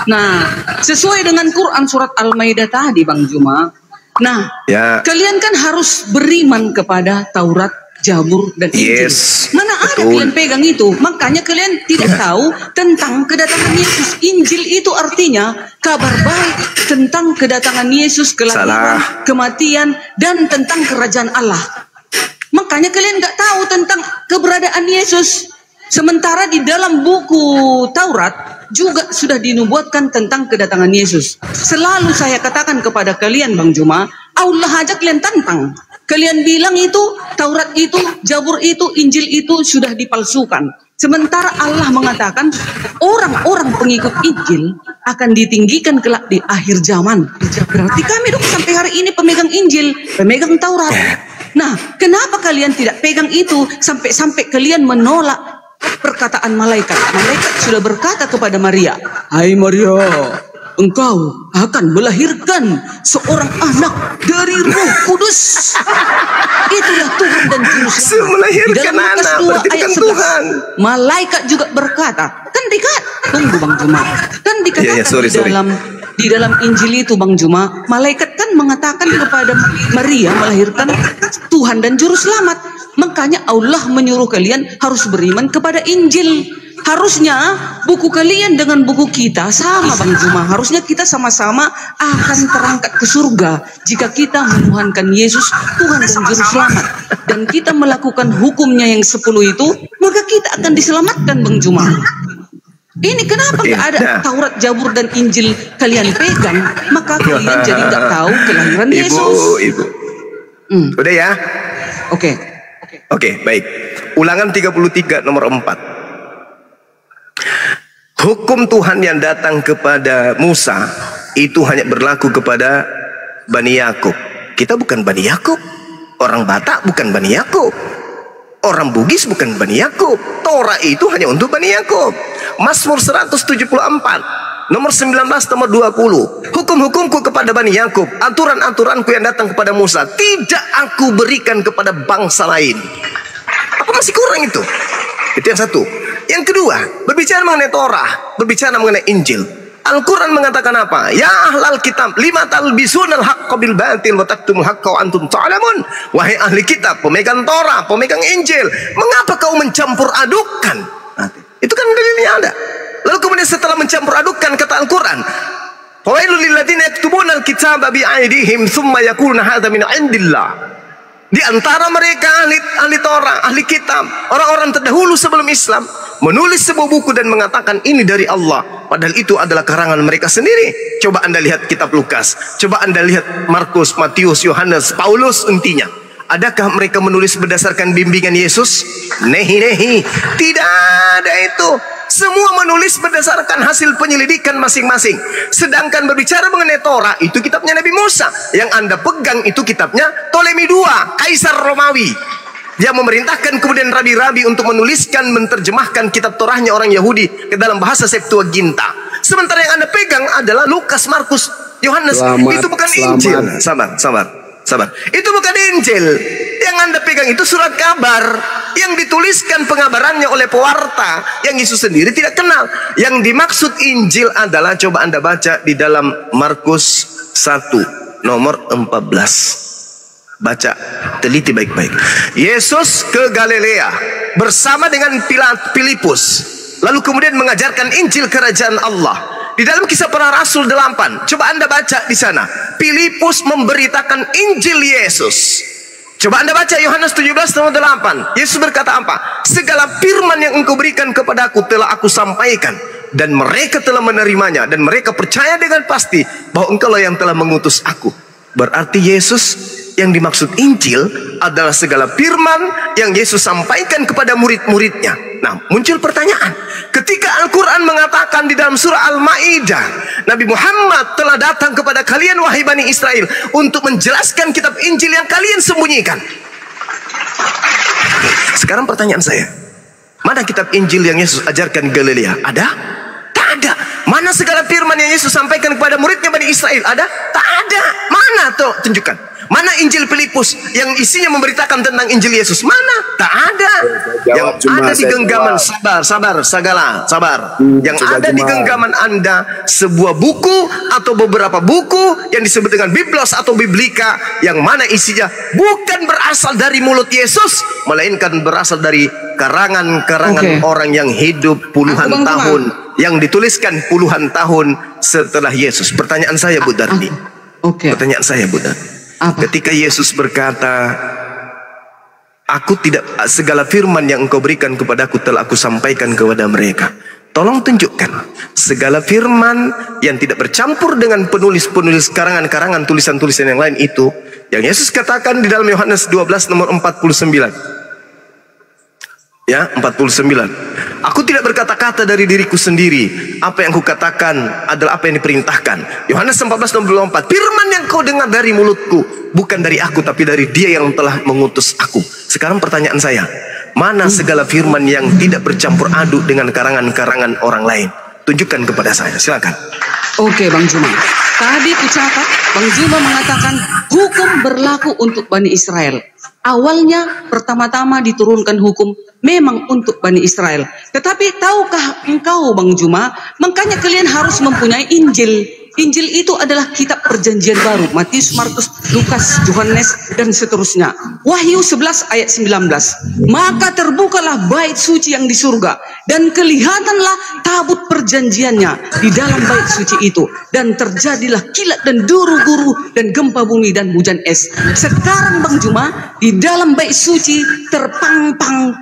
S8: Nah, sesuai dengan Quran surat Al-Maidah tadi Bang Juma. Nah, kalian kan harus beriman kepada Taurat, Zabur dan Injil. Mana ada kalian pegang itu? Makanya kalian tidak tahu tentang kedatangan Yesus. Injil itu artinya kabar baik tentang kedatangan Yesus, kelahiran, kematian, dan tentang kerajaan Allah. Makanya kalian nggak tahu tentang keberadaan Yesus. Sementara di dalam buku Taurat juga sudah dinubuatkan tentang kedatangan Yesus. Selalu saya katakan kepada kalian Bang Juma, Allah ajak kalian tantang. Kalian bilang itu, Taurat itu, Zabur itu, Injil itu sudah dipalsukan. Sementara Allah mengatakan orang-orang pengikut Injil akan ditinggikan kelak di akhir zaman. Berarti kami dong sampai hari ini pemegang Injil, pemegang Taurat. Nah, kenapa kalian tidak pegang itu sampai kalian menolak perkataan malaikat? Malaikat sudah berkata kepada Maria, "Hai Maria, engkau akan melahirkan seorang anak dari Roh Kudus." Itulah Tuhan dan Juru Selamat.
S1: Melahirkan anak, berarti bukan Tuhan.
S8: Malaikat juga berkata, kan tunggu Bang Juma. Kan dikatakan di dalam Injil itu Bang Juma, malaikat kan mengatakan kepada Maria melahirkan Tuhan dan Juru Selamat. Makanya Allah menyuruh kalian harus beriman kepada Injil. Harusnya buku kalian dengan buku kita sama Bang Juma. Harusnya kita sama-sama akan terangkat ke surga jika kita menuhankan Yesus Tuhan dan Juru Selamat. Dan kita melakukan hukumnya yang 10 itu, maka kita akan diselamatkan Bang Juma. Ini kenapa gak ada Taurat, Zabur dan Injil kalian pegang? Maka kalian jadi gak tahu kelahiran Yesus.
S1: Ibu. Udah ya? Oke, baik. Ulangan 33 nomor 4. Hukum Tuhan yang datang kepada Musa itu hanya berlaku kepada Bani Yakub. Kita bukan Bani Yakub. Orang Batak bukan Bani Yakub. Orang Bugis bukan Bani Yakub. Torah itu hanya untuk Bani Yakub. Mazmur 174 nomor 19 nomor 20. Hukum-hukumku kepada Bani Yakub, aturan-aturanku yang datang kepada Musa tidak aku berikan kepada bangsa lain. Apa masih kurang itu? Itu yang satu. Yang kedua, berbicara mengenai Torah, berbicara mengenai Injil. Al-Quran mengatakan apa? Ya ahlal kitab, lima talbisunal haqqa bil batil wa taktumul haqqa wa antum ta'lamun. Wahai ahli kitab, pemegang Torah, pemegang Injil, mengapa kau mencampur adukan? Itu kan dalilnya ada. Lalu kemudian setelah mencampur adukan kata Al-Quran, fawailul lil ladzina yaktubuna al-kitaba bi aydihim tsumma yaquluna hadza min indillah. Di antara mereka ahli Torah, ahli kitab, orang-orang terdahulu sebelum Islam menulis sebuah buku dan mengatakan ini dari Allah, padahal itu adalah karangan mereka sendiri. Coba Anda lihat kitab Lukas, coba Anda lihat Markus, Matius, Yohanes, Paulus, intinya adakah mereka menulis berdasarkan bimbingan Yesus? Nehi, tidak ada itu. Semua menulis berdasarkan hasil penyelidikan masing-masing. Sedangkan berbicara mengenai Torah, itu kitabnya Nabi Musa. Yang Anda pegang itu kitabnya Ptolemy II, Kaisar Romawi. Dia memerintahkan kemudian rabi-rabi untuk menuliskan, menerjemahkan kitab Torahnya orang Yahudi ke dalam bahasa Septuaginta. Sementara yang Anda pegang adalah Lukas, Markus, Yohanes. Itu bukan Injil. Sabar. Itu bukan Injil. Yang Anda pegang itu surat kabar. Yang dituliskan pengabarannya oleh pewarta yang Yesus sendiri tidak kenal. Yang dimaksud Injil adalah, coba Anda baca di dalam Markus 1 nomor 14. Baca, teliti baik-baik. Yesus ke Galilea bersama dengan Filipus, lalu kemudian mengajarkan Injil kerajaan Allah. Di dalam Kisah Para Rasul 8, coba Anda baca di sana. Filipus memberitakan Injil Yesus. Coba Anda baca Yohanes 17 nomor 8. Yesus berkata apa? Segala firman yang engkau berikan kepadaku telah aku sampaikan, dan mereka telah menerimanya, dan mereka percaya dengan pasti bahwa engkaulah yang telah mengutus aku. Berarti Yesus yang dimaksud Injil adalah segala firman yang Yesus sampaikan kepada murid-muridnya. Nah, muncul pertanyaan. Ketika Al-Quran mengatakan di dalam surah Al-Ma'idah, Nabi Muhammad telah datang kepada kalian wahai Bani Israel untuk menjelaskan kitab Injil yang kalian sembunyikan. Sekarang pertanyaan saya, mana kitab Injil yang Yesus ajarkan Galilea? Ada? Tak ada. Mana segala firman yang Yesus sampaikan kepada muridnya Bani Israel? Ada? Tak ada. Mana tuh? Tunjukkan. Mana Injil Filipus yang isinya memberitakan tentang Injil Yesus? Mana? Tak ada. Yang ada di genggaman, sabar. Yang ada di genggaman Anda sebuah buku atau beberapa buku yang disebut dengan Biblos atau Biblika, yang mana isinya bukan berasal dari mulut Yesus, melainkan berasal dari karangan-karangan orang yang hidup puluhan tahun, yang dituliskan puluhan tahun setelah Yesus. Pertanyaan saya, Bu Darni. Pertanyaan saya, Bu Darni. Ketika Yesus berkata, aku tidak, segala firman yang engkau berikan kepadaku telah aku sampaikan kepada mereka. Tolong tunjukkan segala firman yang tidak bercampur dengan penulis-penulis karangan-karangan tulisan-tulisan yang lain itu, yang Yesus katakan di dalam Yohanes 12 nomor 49. Ya, 49. Aku tidak berkata-kata dari diriku sendiri. Apa yang kukatakan adalah apa yang diperintahkan. Yohanes 14 nomor 24. Firman yang kau dengar dari mulutku bukan dari aku, tapi dari Dia yang telah mengutus aku. Sekarang pertanyaan saya, mana segala firman yang tidak bercampur aduk dengan karangan-karangan orang lain? Tunjukkan kepada saya, silakan.
S8: Oke, Bang Juma. Tadi kucatat, Bang Juma mengatakan hukum berlaku untuk Bani Israel. Awalnya pertama-tama diturunkan hukum memang untuk Bani Israel. Tetapi tahukah engkau, Bang Juma, makanya kalian harus mempunyai Injil. Injil itu adalah kitab perjanjian baru. Matius, Markus, Lukas, Yohanes, dan seterusnya. Wahyu 11 ayat 19. Maka terbukalah bait suci yang di surga, dan kelihatanlah tabut perjanjiannya di dalam bait suci itu. Dan terjadilah kilat dan duru-guru dan gempa bumi dan hujan es. Sekarang, Bang Juma, di dalam bait suci terpampang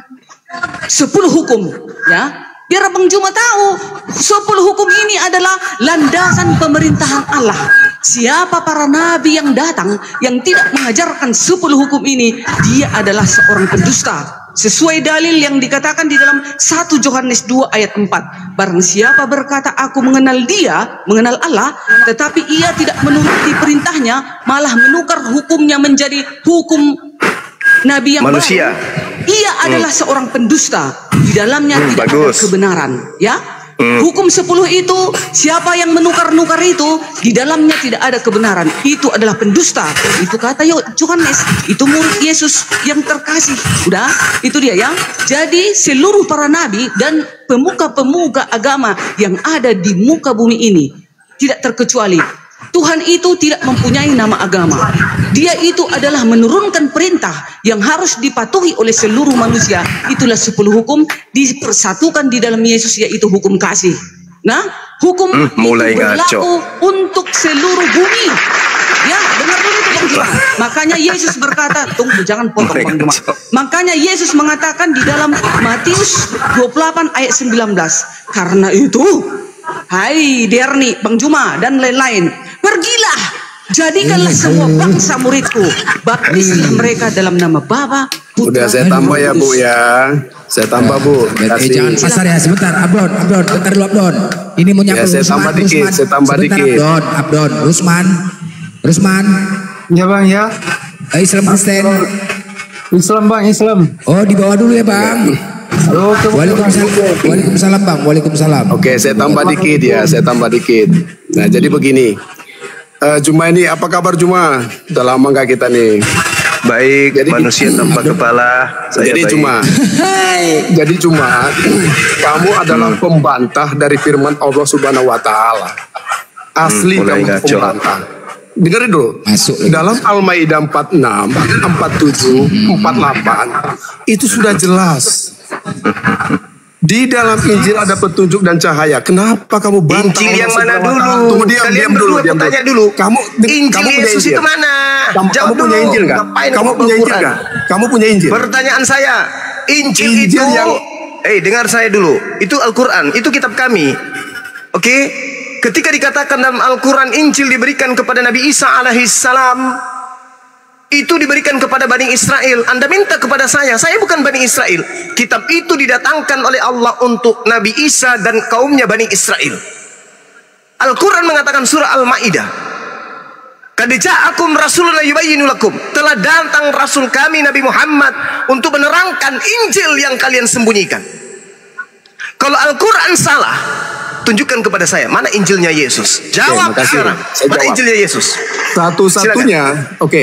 S8: 10 hukum, ya. Biar Bang Juma tahu, 10 hukum ini adalah landasan pemerintahan Allah. Siapa para nabi yang datang yang tidak mengajarkan 10 hukum ini, dia adalah seorang pendusta. Sesuai dalil yang dikatakan di dalam 1 Yohanes 2 ayat 4. Barang siapa berkata aku mengenal Dia, mengenal Allah, tetapi ia tidak menuruti perintahnya, malah menukar hukumnya menjadi hukum nabi yang
S1: manusia
S8: baru, ia adalah seorang pendusta. Di dalamnya tidak ada kebenaran, ya. Hukum 10 itu, siapa yang menukar-nukar itu, di dalamnya tidak ada kebenaran, itu adalah pendusta. Itu kata Yohanes, itu murid Yesus yang terkasih. Udah, itu dia ya. Jadi seluruh para nabi dan pemuka-pemuka agama yang ada di muka bumi ini, tidak terkecuali, Tuhan itu tidak mempunyai nama agama. Dia itu adalah menurunkan perintah yang harus dipatuhi oleh seluruh manusia. Itulah 10 hukum dipersatukan di dalam Yesus, yaitu hukum kasih. Nah, hukum
S1: mulai
S8: itu berlaku untuk seluruh bumi. Ya, dengar dulu itu Bang Juma. Makanya Yesus berkata, tunggu jangan potong Bang Juma. Makanya Yesus mengatakan di dalam Matius 28 ayat 19. Karena itu, hai Derni, Bang Juma dan lain-lain, pergilah, jadikanlah semua bangsa muridku, baptislah mereka dalam nama Bapa, Putra,
S9: udah saya tambah ya Bu ya, saya tambah Bu.
S5: Jangan pasar ya, sebentar, Abdon, bentar dulu Abdon. Ini mau nyambung.
S9: Ya, saya tambah dikit, saya tambah dikit.
S5: Abdon, Rusman. Ya Bang ya. Islam Kristen. Islam Bang, Islam. Oh di bawah dulu ya Bang. Waalaikumsalam Bang, waalaikumsalam.
S9: Oke, saya tambah dikit ya, saya tambah dikit. Nah jadi begini, Juma ini apa kabar Juma? Udah lama nggak kita nih.
S1: Baik, jadi, manusia tanpa kepala.
S9: Jadi cuma kamu adalah pembantah dari firman Allah Subhanahu wa taala. Asli kamu pembantah. Dengerin dulu. Dalam Al-Maidah 46, 47, 48 itu sudah jelas. Di dalam Injil ada petunjuk dan cahaya. Kenapa kamu bantah?
S1: Injil yang mana dulu?
S9: Tunggu, diam dulu.
S1: Tanya dulu.
S9: Injil
S1: kamu Yesus itu mana?
S9: Kamu punya Injil nggak? Kamu punya Injil nggak? Kamu punya Injil?
S1: Pertanyaan saya, Injil itu yang dengar saya dulu. Itu Al-Quran, itu kitab kami. Oke? Ketika dikatakan dalam Al-Quran Injil diberikan kepada Nabi Isa alaihissalam, itu diberikan kepada Bani Israel. Anda minta kepada saya bukan Bani Israel. Kitab itu didatangkan oleh Allah untuk Nabi Isa dan kaumnya Bani Israel. Al-Quran mengatakan surah Al-Ma'idah, qad ja'akum rasulun yubayyinu lakum, telah datang rasul kami Nabi Muhammad untuk menerangkan Injil yang kalian sembunyikan. Kalau Al-Quran salah, tunjukkan kepada saya mana Injilnya Yesus. Jawab sekarang. Mana Injilnya Yesus?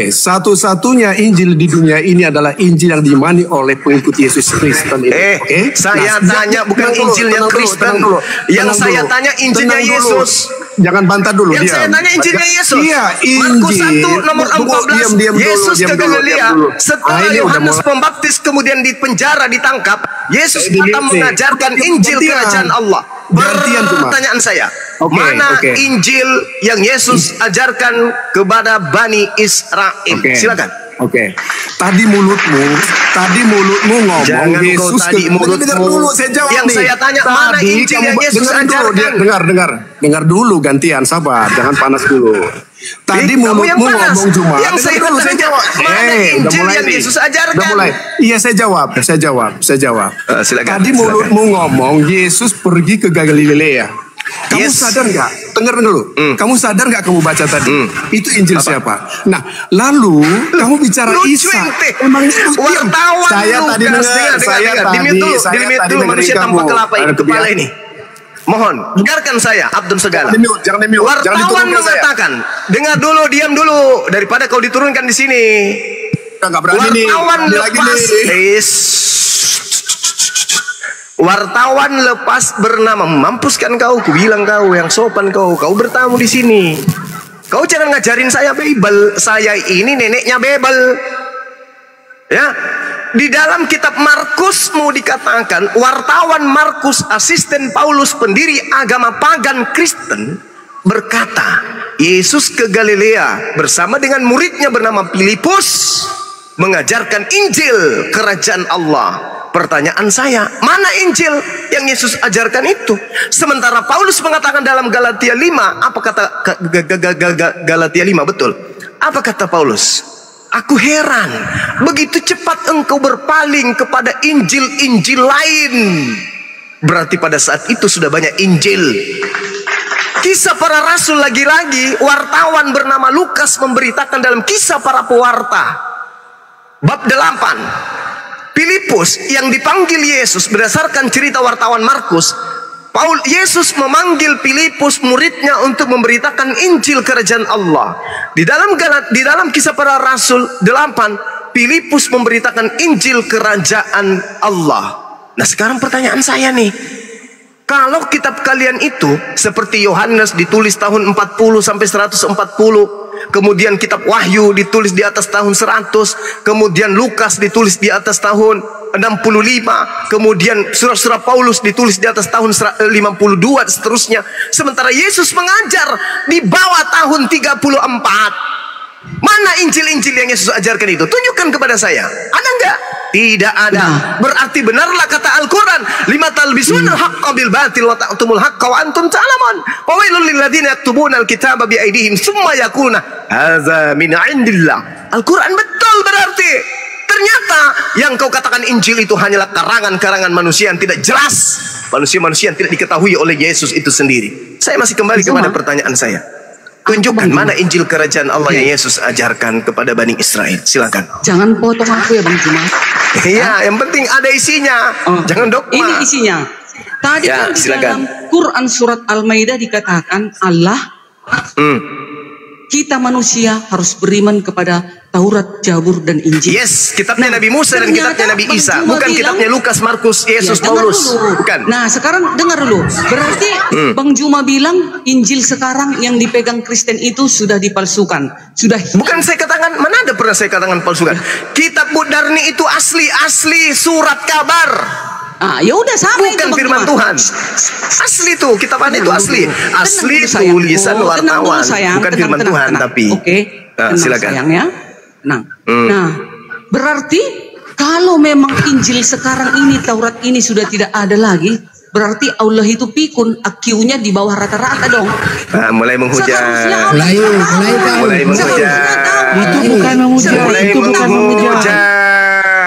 S9: Satu-satunya Injil di dunia ini adalah Injil yang diimani oleh pengikut Yesus Kristen ini.
S1: Saya tanya bukan Injilnya Kristen. Yang saya tanya Injilnya Yesus.
S9: Jangan bantah dulu.
S1: Yang saya tanya Injilnya Yesus.
S9: Iya,
S1: Markus 1 nomor 14. Yesus ke Galilea setelah Yohanes Pembaptis kemudian dipenjara, ditangkap. Yesus datang mengajarkan Injil kerajaan Allah. Pertanyaan saya, mana Injil yang Yesus ajarkan kepada Bani Israel? Silakan.
S9: Tadi mulutmu ngomong
S1: jangan
S9: Yesus
S1: dulu, saya jawab yang saya tanya mana Injil yang Yesus ajarkan?
S9: Dengar dulu, gantian, sabar, jangan panas dulu. Tadi mulutmu ngomong cuma.
S1: Yang saya jawab mana Injil yang Yesus ajarkan?
S9: Iya, saya jawab.
S1: Silakan.
S9: Tadi mulutmu ngomong Yesus pergi ke Galilea. Kamu sadar nggak? Dengar dulu. Kamu sadar nggak kamu baca tadi? Itu Injil siapa? Nah, lalu kamu bicara Isa.
S1: Emang wartawan
S9: saya tadi dengar.
S1: Dilimit dulu manusia tanpa kepala ini. Mohon, dengarkan saya, Abdul Segala.
S9: Jangan dimute.
S1: Wartawan mengatakan, dengar dulu, diam dulu, daripada kau diturunkan di sini.
S9: Nggak berani nih.
S1: Wartawan lepas bernama, mampuskan kau, ku bilang kau yang sopan kau bertamu di sini. Kau jangan ngajarin saya Bible, saya ini neneknya Bible. Ya, di dalam kitab Markus mau dikatakan wartawan Markus, asisten Paulus, pendiri agama pagan Kristen, berkata Yesus ke Galilea bersama dengan muridnya bernama Filipus mengajarkan Injil kerajaan Allah. Pertanyaan saya, mana Injil yang Yesus ajarkan itu? Sementara Paulus mengatakan dalam Galatia 5, apa kata Galatia 5 betul? Apa kata Paulus? Aku heran, begitu cepat engkau berpaling kepada Injil-Injil lain. Berarti pada saat itu sudah banyak Injil. Kisah para Rasul lagi-lagi, wartawan bernama Lukas memberitakan dalam Kisah para Pewarta bab 8. Filipus yang dipanggil Yesus berdasarkan cerita wartawan Markus, Yesus memanggil Filipus muridnya untuk memberitakan Injil kerajaan Allah. Di dalam Kisah para Rasul 8, Filipus memberitakan Injil kerajaan Allah. Nah, sekarang pertanyaan saya nih, kalau kitab kalian itu seperti Yohanes ditulis tahun 40 sampai 140, kemudian kitab Wahyu ditulis di atas tahun 100, kemudian Lukas ditulis di atas tahun 65, kemudian surah-surah Paulus ditulis di atas tahun 52 dan seterusnya. Sementara Yesus mengajar di bawah tahun 34. Mana Injil-Injil yang Yesus ajarkan itu? Tunjukkan kepada saya. Ada enggak? Tidak ada. Berarti benarlah kata Al-Quran, lima talbisunal haqqa bil batil wa ta'tumul haqqa wa antum ta'lamun. Fawailul lil ladzina yaktubuna al-kitaba bi aydihim tsumma yaquluna hadza min 'indillah. Al-Quran betul berarti. Ternyata yang kau katakan Injil itu hanyalah karangan-karangan manusia yang tidak jelas. Manusia-manusia yang tidak diketahui oleh Yesus itu sendiri. Saya masih kembali kepada pertanyaan saya. Tunjukkan mana Injil kerajaan Allah yang Yesus ajarkan kepada Bani Israel. Silakan.
S8: Jangan potong aku ya Bang Juma.
S1: Iya, yang penting ada isinya. Jangan dogma.
S8: Ini isinya. Tadi kan di dalam Quran surat Al-Maidah dikatakan Allah kita manusia harus beriman kepada Taurat, Zabur, dan Injil.
S1: Yes, kitabnya Nabi Musa dan kitabnya Nabi Isa, bukan kitabnya Lukas, Markus, Yesus, Paulus. Bukan.
S8: Nah, sekarang dengar dulu. Berarti Bang Juma bilang Injil sekarang yang dipegang Kristen itu sudah dipalsukan. Sudah.
S1: Bukan saya katakan, mana ada pernah saya katakan palsukan. Kitab Budarni itu asli surat kabar.
S8: Ah, ya udah sama
S1: bukan
S8: itu
S1: firman Tuhan. Asli tuh, kitab itu asli. Asli tulisan wartawan, bukan firman Tuhan tapi.
S8: Oke.
S1: Silakan.
S8: Sayang ya. Nah, berarti kalau memang Injil sekarang ini, Taurat ini sudah tidak ada lagi, berarti Allah itu pikun, IQ-nya di bawah rata-rata dong.
S1: Mulai menghujat.
S5: Mulai
S1: menghujat.
S10: Itu bukan menghujat. Itu bukan menghujat.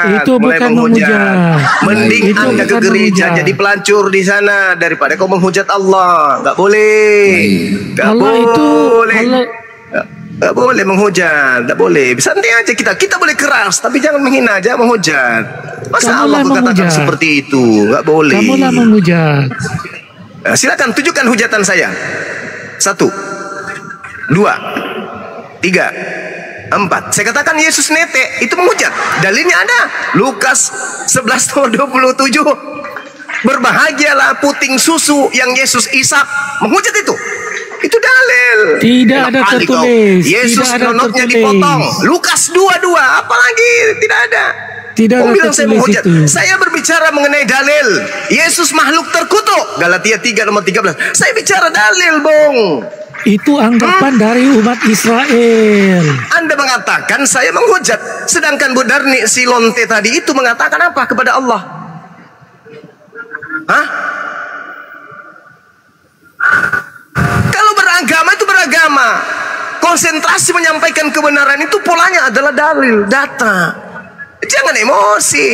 S10: Itu bukan menghujat.
S1: Mending Anda ke gereja jadi pelancur di sana daripada kau menghujat Allah. Gak boleh. Gak boleh. Gak boleh menghujat. Gak boleh. Santai aja kita boleh keras, tapi jangan menghina, jangan menghujat. Masa Allah katakan seperti itu? Gak boleh.
S10: Kamulah menghujat.
S1: Silakan tunjukkan hujatan saya. 1, 2, 3, 4. Saya katakan Yesus netek, itu menghujat. Dalilnya ada. Lukas 11:27. Berbahagialah puting susu yang Yesus isap. Menghujat itu. Itu dalil.
S10: Tidak ada tertulis.
S1: Yesus nonotnya dipotong. Lukas 22. Apalagi tidak ada.
S10: Tidak ada
S1: bilang saya menghujat.
S10: Itu.
S1: Saya berbicara mengenai dalil. Yesus makhluk terkutuk. Galatia 3:13. Saya bicara dalil, Bung.
S10: Itu anggapan dari umat Israel.
S1: Anda mengatakan saya menghujat, sedangkan Budarni si lonte tadi itu mengatakan apa kepada Allah? Hah? Kalau beragama itu beragama. Konsentrasi menyampaikan kebenaran itu polanya adalah dalil, data. Jangan emosi,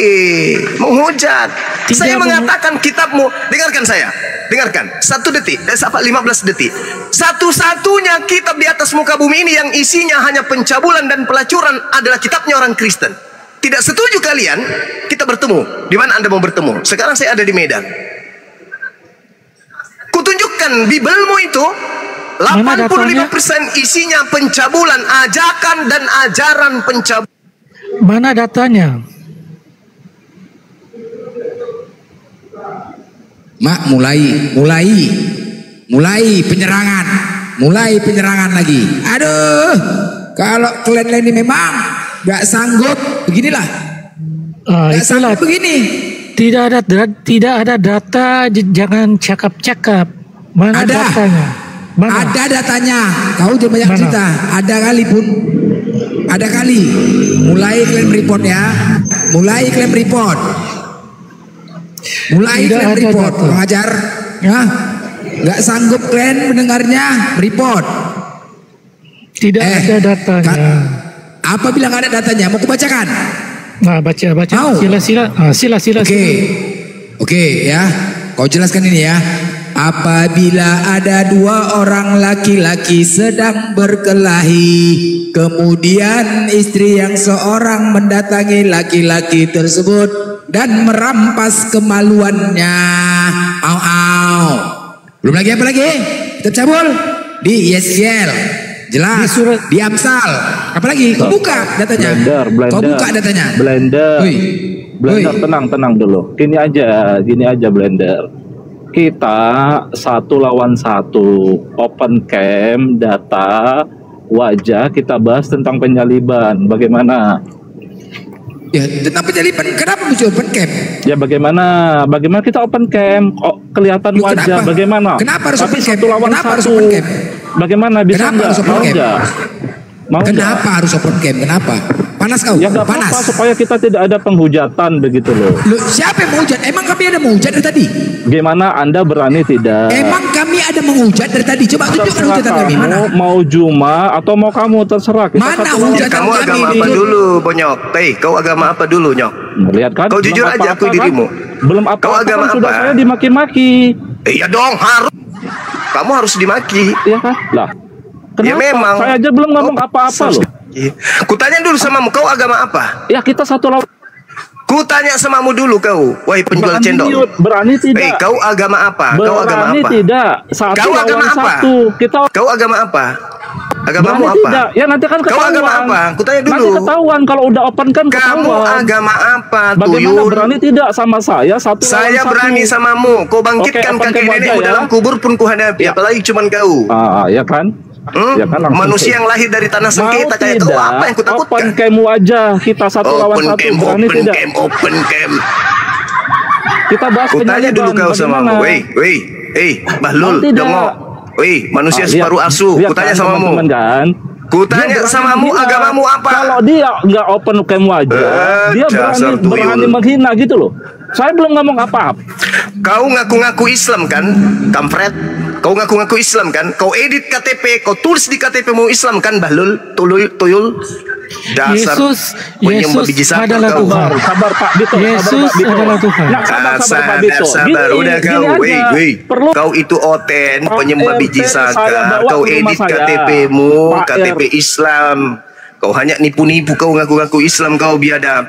S1: menghujat. Saya mengatakan kitabmu, dengarkan saya. Dengarkan, 1 detik, 15 detik. Satu-satunya kitab di atas muka bumi ini yang isinya hanya pencabulan dan pelacuran adalah kitabnya orang Kristen. Tidak setuju kalian? Kita bertemu. Di mana Anda mau bertemu? Sekarang saya ada di Medan. Kutunjukkan Bibelmu itu 85% isinya pencabulan, ajakan dan ajaran pencabulan.
S10: Mana datanya?
S5: Mak, mulai penyerangan lagi. Aduh, kalau kalian ini memang gak sanggup, beginilah. Gak sanggup begini.
S10: Tidak ada data, jangan cakap-cakap. Mana
S5: ada
S10: datanya? Mana?
S5: Ada datanya. Kau jangan banyak cerita. Ada kali pun. Ada kali. Mulai klaim report ya. Mulai klaim report. Pengajar. Ya. Nggak sanggup kalian mendengarnya. Report.
S10: Tidak ada datanya.
S5: Apa bilang ada datanya? Mau kubacakan?
S10: Nah, baca. Sila.
S5: Oke, ya. Kau jelaskan ini ya. Apabila ada 2 orang laki-laki sedang berkelahi, kemudian istri yang seorang mendatangi laki-laki tersebut dan merampas kemaluannya. Belum lagi apa lagi? Kitab cabul di Yeskiel. Jelas di Amsal. Apalagi? Kau buka datanya. Kau buka datanya.
S11: Blender. Tenang dulu. Gini aja Blender. Kita 1 lawan 1, open cam, data, wajah, kita bahas tentang penyaliban. Bagaimana?
S5: Ya, tentang penyaliban. Kenapa mesti open cam?
S11: Ya bagaimana kita open cam? Kelihatan wajah.
S5: Kenapa?
S11: Bagaimana?
S5: Kenapa harus open cam?
S11: 1 lawan 1. Bagaimana bisa enggak?
S5: Kenapa harus open cam? Kenapa? Panas kau?
S11: Ya nggak apa-apa, supaya kita tidak ada penghujatan begitu loh.
S5: Siapa yang menghujat? Emang kami ada menghujat dari tadi?
S11: Gimana Anda berani tidak?
S5: Emang kami ada menghujat dari tadi? Coba tunjukkan hujatan kami. Mana?
S11: Mau Juma atau mau kamu terserah. Kita
S5: mana hujatan
S1: kamu
S5: kami?
S1: Agama apa dulu, Bonyok? Kau agama apa dulu, Nyok?
S11: Lihat kan?
S1: Kau jujur aja aku dirimu.
S11: Belum apa-apa.
S1: Kau agama
S11: kan sudah
S1: apa?
S11: saya dimaki-maki.
S1: Iya dong, harus. Kamu harus dimaki.
S11: Iya kan? Lah. Kenapa?
S1: Ya memang.
S11: Saya aja belum ngomong apa-apa loh.
S1: Kutanya dulu samamu, kau agama apa?
S11: Ya kita 1 lawan.
S1: Kutanya samamu dulu kau, wahai penjual cendol.
S11: Berani tidak?
S1: Kau agama apa?
S11: Berani
S1: kau agama apa?
S11: tidak? 1
S1: kau
S11: lawan
S1: agama apa?
S11: 1.
S1: Kau agama apa? Agamamu
S11: Berani
S1: apa?
S11: Tidak. Ya nanti kan
S1: Kau
S11: ketahuan.
S1: agama apa? Kutanya dulu.
S11: Nanti ketahuan kalau udah open kan ketahuan.
S1: Kamu agama apa,
S11: Bagaimana
S1: tuyul?
S11: berani tidak sama saya satu
S1: Saya
S11: lawan
S1: berani
S11: satu.
S1: samamu. Kau bangkitkan
S11: Oke,
S1: kakek
S11: open
S1: nenekmu
S11: aja ya.
S1: dalam kubur pun kuhadapi. Apalagi cuman kau.
S11: Ya kan? Ya kan, langsung
S1: Manusia yang lahir dari tanah sengketa kayak kau, apa yang kutakutkan?
S11: Open camp aja, kita satu lawan
S1: Open
S11: satu.
S1: camp,
S11: Berani
S1: open
S11: tidak?
S1: camp, open camp.
S11: Kita bahas
S1: Kutanya dulu
S11: penyaliban,
S1: kau samamu.
S11: bagaimana?
S1: Bahlul,
S11: Tidak.
S1: dongok. Manusia
S11: Lihat-
S1: separuh asuh.
S11: lihat
S1: Kutanya
S11: kan,
S1: samamu.
S11: teman-teman kan?
S1: Kutanya
S11: Dia berani
S1: samamu,
S11: menghina.
S1: agamamu apa?
S11: Kalau dia nggak open camp aja, dia
S1: dasar
S11: berani
S1: tuyul.
S11: menghina gitu loh. Saya belum ngomong apa-apa.
S1: Kau ngaku-ngaku Islam kan, kampret? Kau ngaku-ngaku Islam kan? Kau edit KTP, kau tulis di KTP mau Islam kan, Bahlul, tuyul. Dasar penyembah biji sampah
S10: adalah
S1: kau.
S10: Tuhan.
S11: Sabar Pak Bito.
S10: Yesus
S11: sabar, Pak Bito.
S10: adalah Tuhan.
S11: Nah, sabar Pak Bito.
S1: Sabar,
S11: Gini,
S1: udah kau,
S11: gini aja.
S1: Perlu. Kau itu oten, penyembah biji
S11: saya
S1: sakar.
S11: bawa
S1: Kau
S11: ke rumah
S1: edit
S11: saya.
S1: KTP-mu,
S11: Pak
S1: KTP Islam. Kau hanya nipu-nipu, kau ngaku-ngaku Islam, kau biadab.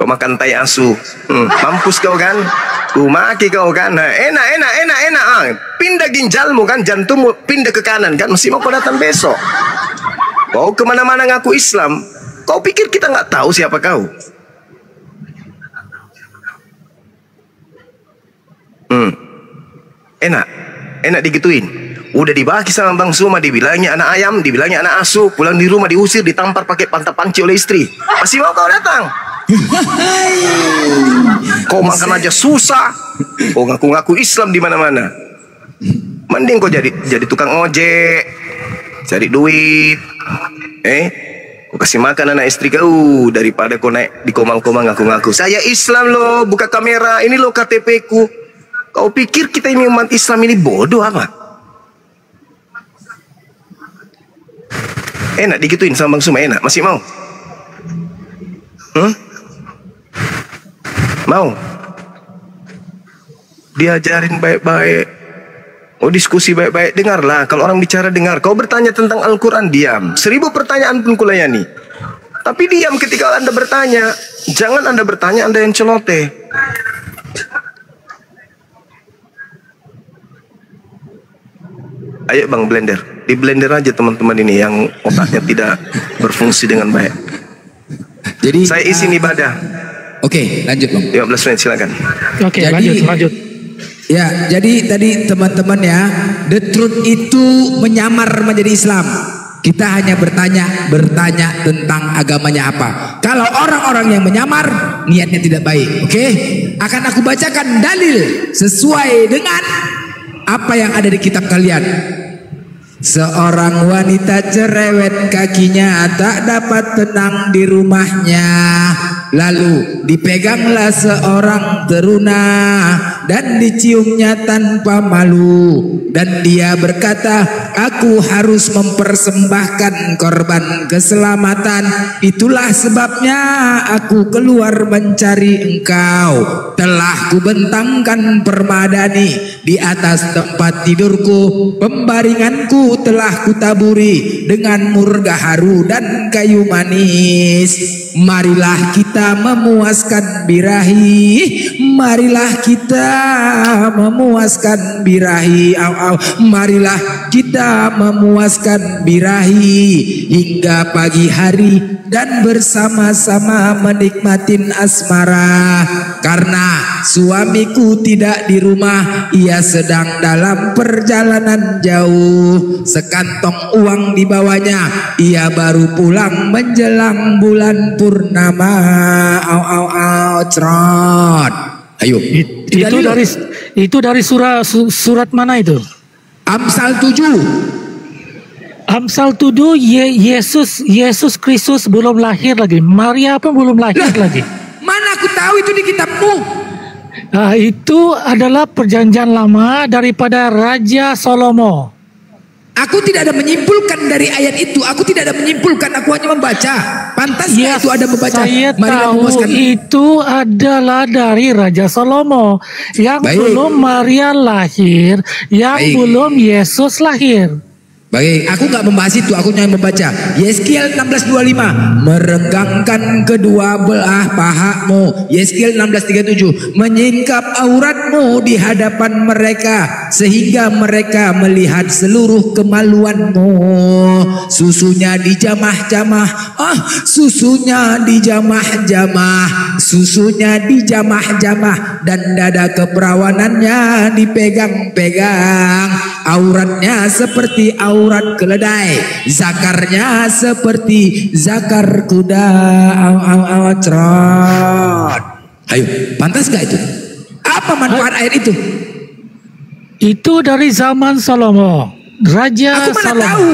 S1: Kau makan tai asu. Mampus kau kan? Maki kau kan? Enak. Pindah ginjalmu kan, jantungmu pindah ke kanan kan? Mesti mau kau datang besok. Kau kemana-mana ngaku Islam. Kau pikir kita nggak tahu siapa kau? Enak digituin. Udah dibagi sama Bang Suma, dibilangnya anak ayam, dibilangnya anak asu, pulang di rumah diusir, ditampar pakai pantat panci oleh istri. Masih mau kau datang? Kau makan aja susah. Kau ngaku-ngaku Islam di mana-mana. Mending kau jadi tukang ojek, cari duit. Kau kasih makan anak istri kau daripada kau naik di komang-komang ngaku-ngaku. Saya Islam loh, buka kamera. Ini loh KTP-ku. Kau pikir kita ini umat Islam ini bodoh amat? Enak digituin sama Bang Suma, enak. Masih mau? Mau? Diajarin baik-baik. Oh, diskusi baik-baik. Dengarlah, kalau orang bicara dengar. Kau bertanya tentang Al-Quran, diam. 1000 pertanyaan pun kulayani. Tapi diam ketika Anda bertanya. Jangan Anda bertanya, Anda yang celoteh. Ayo Bang blender. Di blender aja teman-teman ini yang otaknya tidak berfungsi dengan baik.
S5: Jadi
S1: saya izin ibadah.
S5: Oke, lanjut Bang.
S1: 15 menit silakan.
S10: Oke,
S5: Jadi-
S10: lanjut.
S5: Ya, jadi tadi teman-teman ya, the truth itu menyamar menjadi Islam. Kita hanya bertanya tentang agamanya apa. Kalau orang-orang yang menyamar, niatnya tidak baik. Oke? Akan aku bacakan dalil sesuai dengan apa yang ada di kitab kalian. Seorang wanita cerewet, kakinya tak dapat tenang di rumahnya. Lalu dipeganglah seorang teruna dan diciumnya tanpa malu. Dan dia berkata, aku harus mempersembahkan korban keselamatan. Itulah sebabnya aku keluar mencari engkau. Telah kubentangkan permadani di atas tempat tidurku. Pembaringanku telah kutaburi dengan murga haru dan kayu manis. Marilah kita memuaskan birahi. Marilah kita memuaskan birahi. Marilah kita memuaskan birahi hingga pagi hari dan bersama-sama menikmatin asmara. Karena suamiku tidak di rumah, ia sedang dalam perjalanan jauh. Sekantong uang dibawanya, ia baru pulang menjelang bulan purnama. Cerot. Ayo.
S10: Itu dari surat mana itu?
S5: Amsal 7.
S10: Amsal 7, Yesus Kristus belum lahir lagi. Maria pun belum lahir lagi.
S5: Mana aku tahu itu di kitabmu?
S10: Nah, itu adalah perjanjian lama daripada Raja Salomo.
S5: Aku tidak ada menyimpulkan dari ayat itu. Aku tidak ada menyimpulkan. Aku hanya membaca. Pantasnya itu ada membaca.
S10: Saya
S5: Marilah
S10: tahu
S5: memuaskan.
S10: itu adalah dari Raja Salomo. Yang
S5: Baik.
S10: belum Maria lahir. Yang
S5: Baik.
S10: belum Yesus lahir.
S5: Baik, aku nggak membahas itu, aku hanya membaca. Yeskiel 16:25, merenggangkan kedua belah pahamu. Yeskiel 16:37, menyingkap auratmu di hadapan mereka sehingga mereka melihat seluruh kemaluanmu. Susunya dijamah-jamah, susunya dijamah-jamah, susunya dijamah-jamah, dan dada keperawanannya dipegang-pegang. Auratnya seperti aurat keledai, zakarnya seperti zakar kuda. Cerot. Ayo, pantas gak itu? Apa manfaat ayat itu?
S10: Itu dari zaman Salomo, Raja
S5: Aku mana
S10: Salomo.
S5: tahu?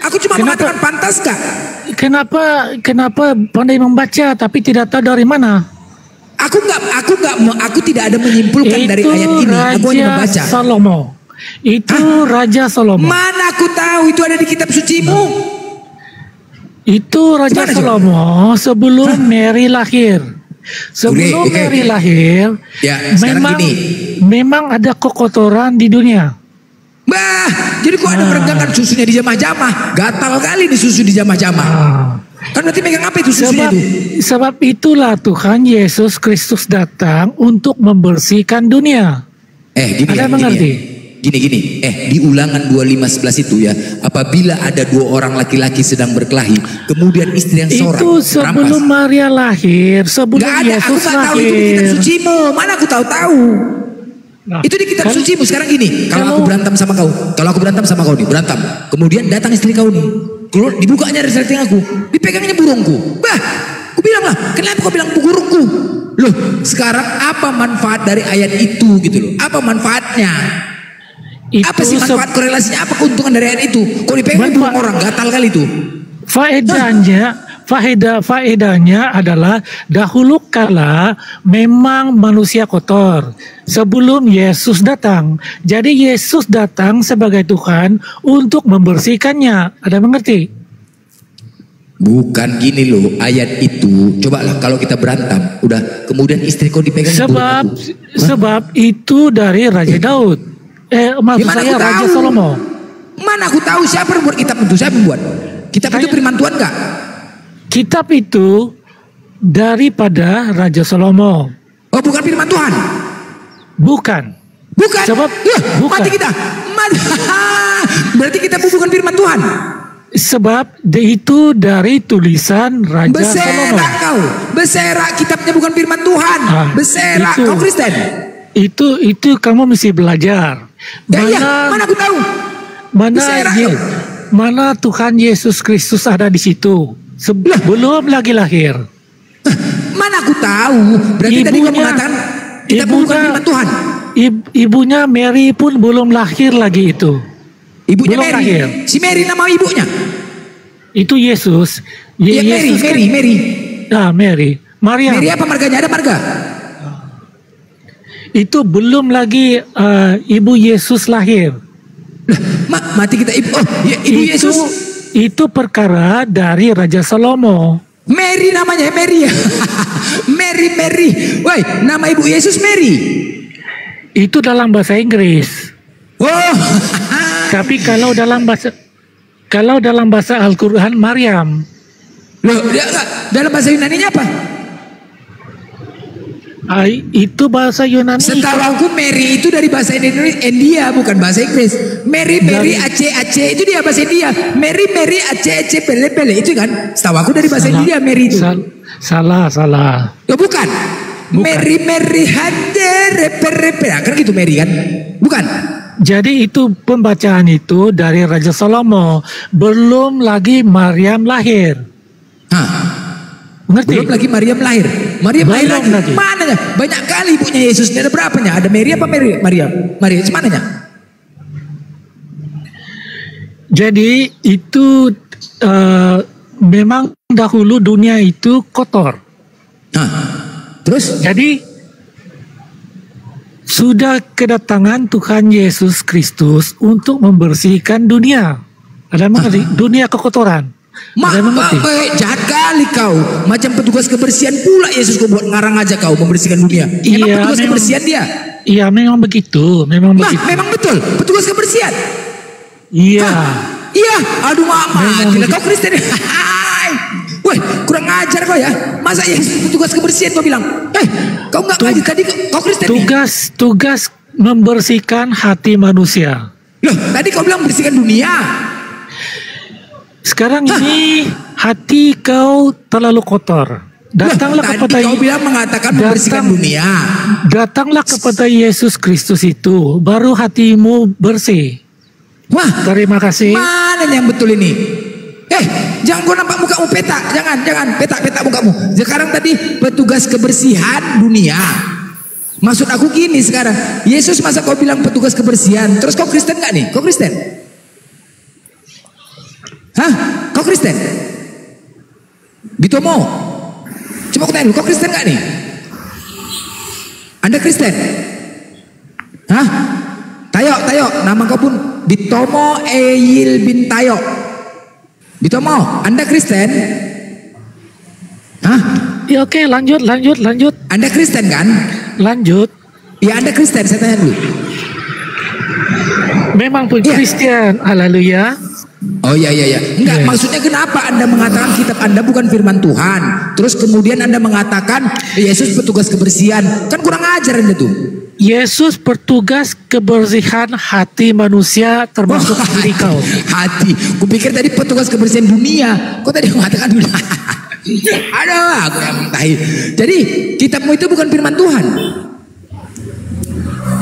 S5: Aku cuma mengatakan pantas gak?
S10: Kenapa pandai membaca tapi tidak tahu dari mana?
S5: Aku tidak ada menyimpulkan dari ayat ini. Aku hanya membaca.
S10: Salomo. Itu Raja Salomo.
S5: Mana aku tahu itu ada di kitab sucimu?
S10: Itu Raja Salomo sebelum Mary lahir. Sebelum Mary lahir,
S5: ya,
S10: memang ada kekotoran di dunia.
S5: Bah, jadi kok ada merenggangkan susunya dijamah-jamah? Gatal kali di susu dijamah-jamah. Kan berarti megang apa itu susunya itu?
S10: Sebab itulah Tuhan Yesus Kristus datang untuk membersihkan dunia.
S5: Gini
S10: Anda mengerti?
S5: Gini. Di Ulangan 25:11 itu ya, apabila ada dua orang laki-laki sedang berkelahi, kemudian istri yang seorang
S10: itu sebelum Maria lahir, sebelum Yesus lahir.
S5: Aku tahu itu di kitab sucimu. Mana aku tahu. Itu di kitab sucimu. Sekarang gini, kalau aku berantem sama kau, nih, berantem. Kemudian datang istri kau nih, keluar, dibukanya resleting aku, dipegangnya burungku. Bah, aku bilang lah, kenapa kau bilang burungku? Loh, sekarang apa manfaat dari ayat itu gitu loh? Apa manfaatnya? Apa sih manfaat korelasinya? Apa keuntungan dari ayat itu? Kau dipegang burung orang, gatal kali itu.
S10: Faedahnya adalah dahulu kala memang manusia kotor sebelum Yesus datang. Jadi Yesus datang sebagai Tuhan untuk membersihkannya. Ada mengerti?
S5: Bukan gini loh, ayat itu. Cobalah kalau kita berantem, udah kemudian istri kau dipegang.
S10: Sebab itu dari Raja Daud. Maksud saya Raja Salomo.
S5: Mana aku tahu siapa yang buat kitab itu? Siapa yang buat? Kitab itu firman Tuhan enggak?
S10: Kitab itu daripada Raja Salomo.
S5: Oh, bukan firman Tuhan?
S10: Bukan. Sebab bukan.
S5: Mati kita. Berarti kita bukan firman Tuhan.
S10: Sebab itu dari tulisan Raja Salomo.
S5: Beserak kau. Beserak, kitabnya bukan firman Tuhan. Beserak, kau Kristen.
S10: Itu kamu mesti belajar.
S5: Mana aku tahu?
S10: Mana Tuhan Yesus Kristus ada di situ sebelum lagi lahir.
S5: Mana aku tahu? Berarti tadi kamu mengatakan kita bukan firman Tuhan.
S10: Ibunya Mary pun belum lahir lagi itu.
S5: Ibunya
S10: belum
S5: Mary.
S10: Lahir.
S5: Si Mary nama ibunya?
S10: Itu Yesus.
S5: Yesus Mary.
S10: Mary. Maria.
S5: Mary apa marganya? Ada marga?
S10: Itu belum lagi ibu Yesus lahir.
S5: Mati kita ibu. Ibu Yesus.
S10: Itu perkara dari Raja Salomo.
S5: Mary namanya, Mary. Mary. Woi, nama ibu Yesus Mary.
S10: Itu dalam bahasa Inggris.
S5: Oh.
S10: Tapi kalau dalam bahasa Al-Qur'an Maryam.
S5: Loh, dalam bahasa Yunani-nya apa?
S10: Itu bahasa Yunani.
S5: Setahu aku Mary itu dari bahasa India, bukan bahasa Inggris. Mary Aceh itu dia bahasa India. Mary Aceh pele itu kan. Setahu aku dari bahasa India Mary itu.
S10: Salah.
S5: Oh, bukan. Mary hadere kan gitu Mary kan? Bukan.
S10: Jadi itu pembacaan itu dari Raja Salomo, belum lagi Maryam lahir.
S5: Ngerti? Belum lagi Maryam lahir. Maryam lahir lagi. Mananya? Banyak kali ibunya Yesus. Ada berapanya? Ada Mary apa Maryam? Maryam semananya?
S10: Jadi itu memang dahulu dunia itu kotor.
S5: Terus?
S10: Jadi sudah kedatangan Tuhan Yesus Kristus untuk membersihkan dunia. Ada mengerti? Dunia kekotoran.
S5: Jahat kali kau. Macam petugas kebersihan pula Yesus kau buat ngarang aja kau membersihkan dunia. Memang petugas kebersihan dia.
S10: Iya memang begitu. Memang begitu.
S5: Memang betul petugas kebersihan.
S10: Iya.
S5: Iya, aduh mama, gila kau Kristen. Weh, kurang ajar kau ya. Masa Yesus petugas kebersihan kau bilang? Kau nggak ngaji tadi kau Kristen.
S10: Tugas membersihkan hati manusia.
S5: Loh, tadi kau bilang bersihkan dunia.
S10: Sekarang ini hati kau terlalu kotor. Datanglah kepada
S5: kau bilang mengatakan membersihkan dunia.
S10: Datanglah kepada Yesus Kristus itu, baru hatimu bersih.
S5: Wah,
S10: terima kasih.
S5: Mana yang betul ini? Jangan kau nampak mukamu peta. Jangan peta mukamu. Sekarang tadi petugas kebersihan dunia. Maksud aku gini sekarang. Yesus masa kau bilang petugas kebersihan. Terus kau Kristen gak nih? Kau Kristen? Hah? Kau Kristen? Bitomo? Coba aku tanya dulu, kau Kristen gak nih? Anda Kristen? Hah? Tayo, nama kau pun Bitomo Eyil bin Tayo. Bitomo, Anda Kristen? Hah?
S10: Ya oke, lanjut.
S5: Anda Kristen kan?
S10: Lanjut.
S5: Ya Anda Kristen, saya tanya dulu.
S10: Memang pun Kristen, haleluya.
S5: Oh iya. Enggak, maksudnya kenapa Anda mengatakan kitab Anda bukan firman Tuhan? Terus kemudian Anda mengatakan Yesus petugas kebersihan. Kan kurang ajar Anda tuh.
S10: Yesus petugas kebersihan hati manusia termasuk diri kau.
S5: Hati. Kupikir tadi petugas kebersihan dunia. Kok tadi mengatakan dunia? Aduh, aku yang tahu. Jadi kitabmu itu bukan firman Tuhan.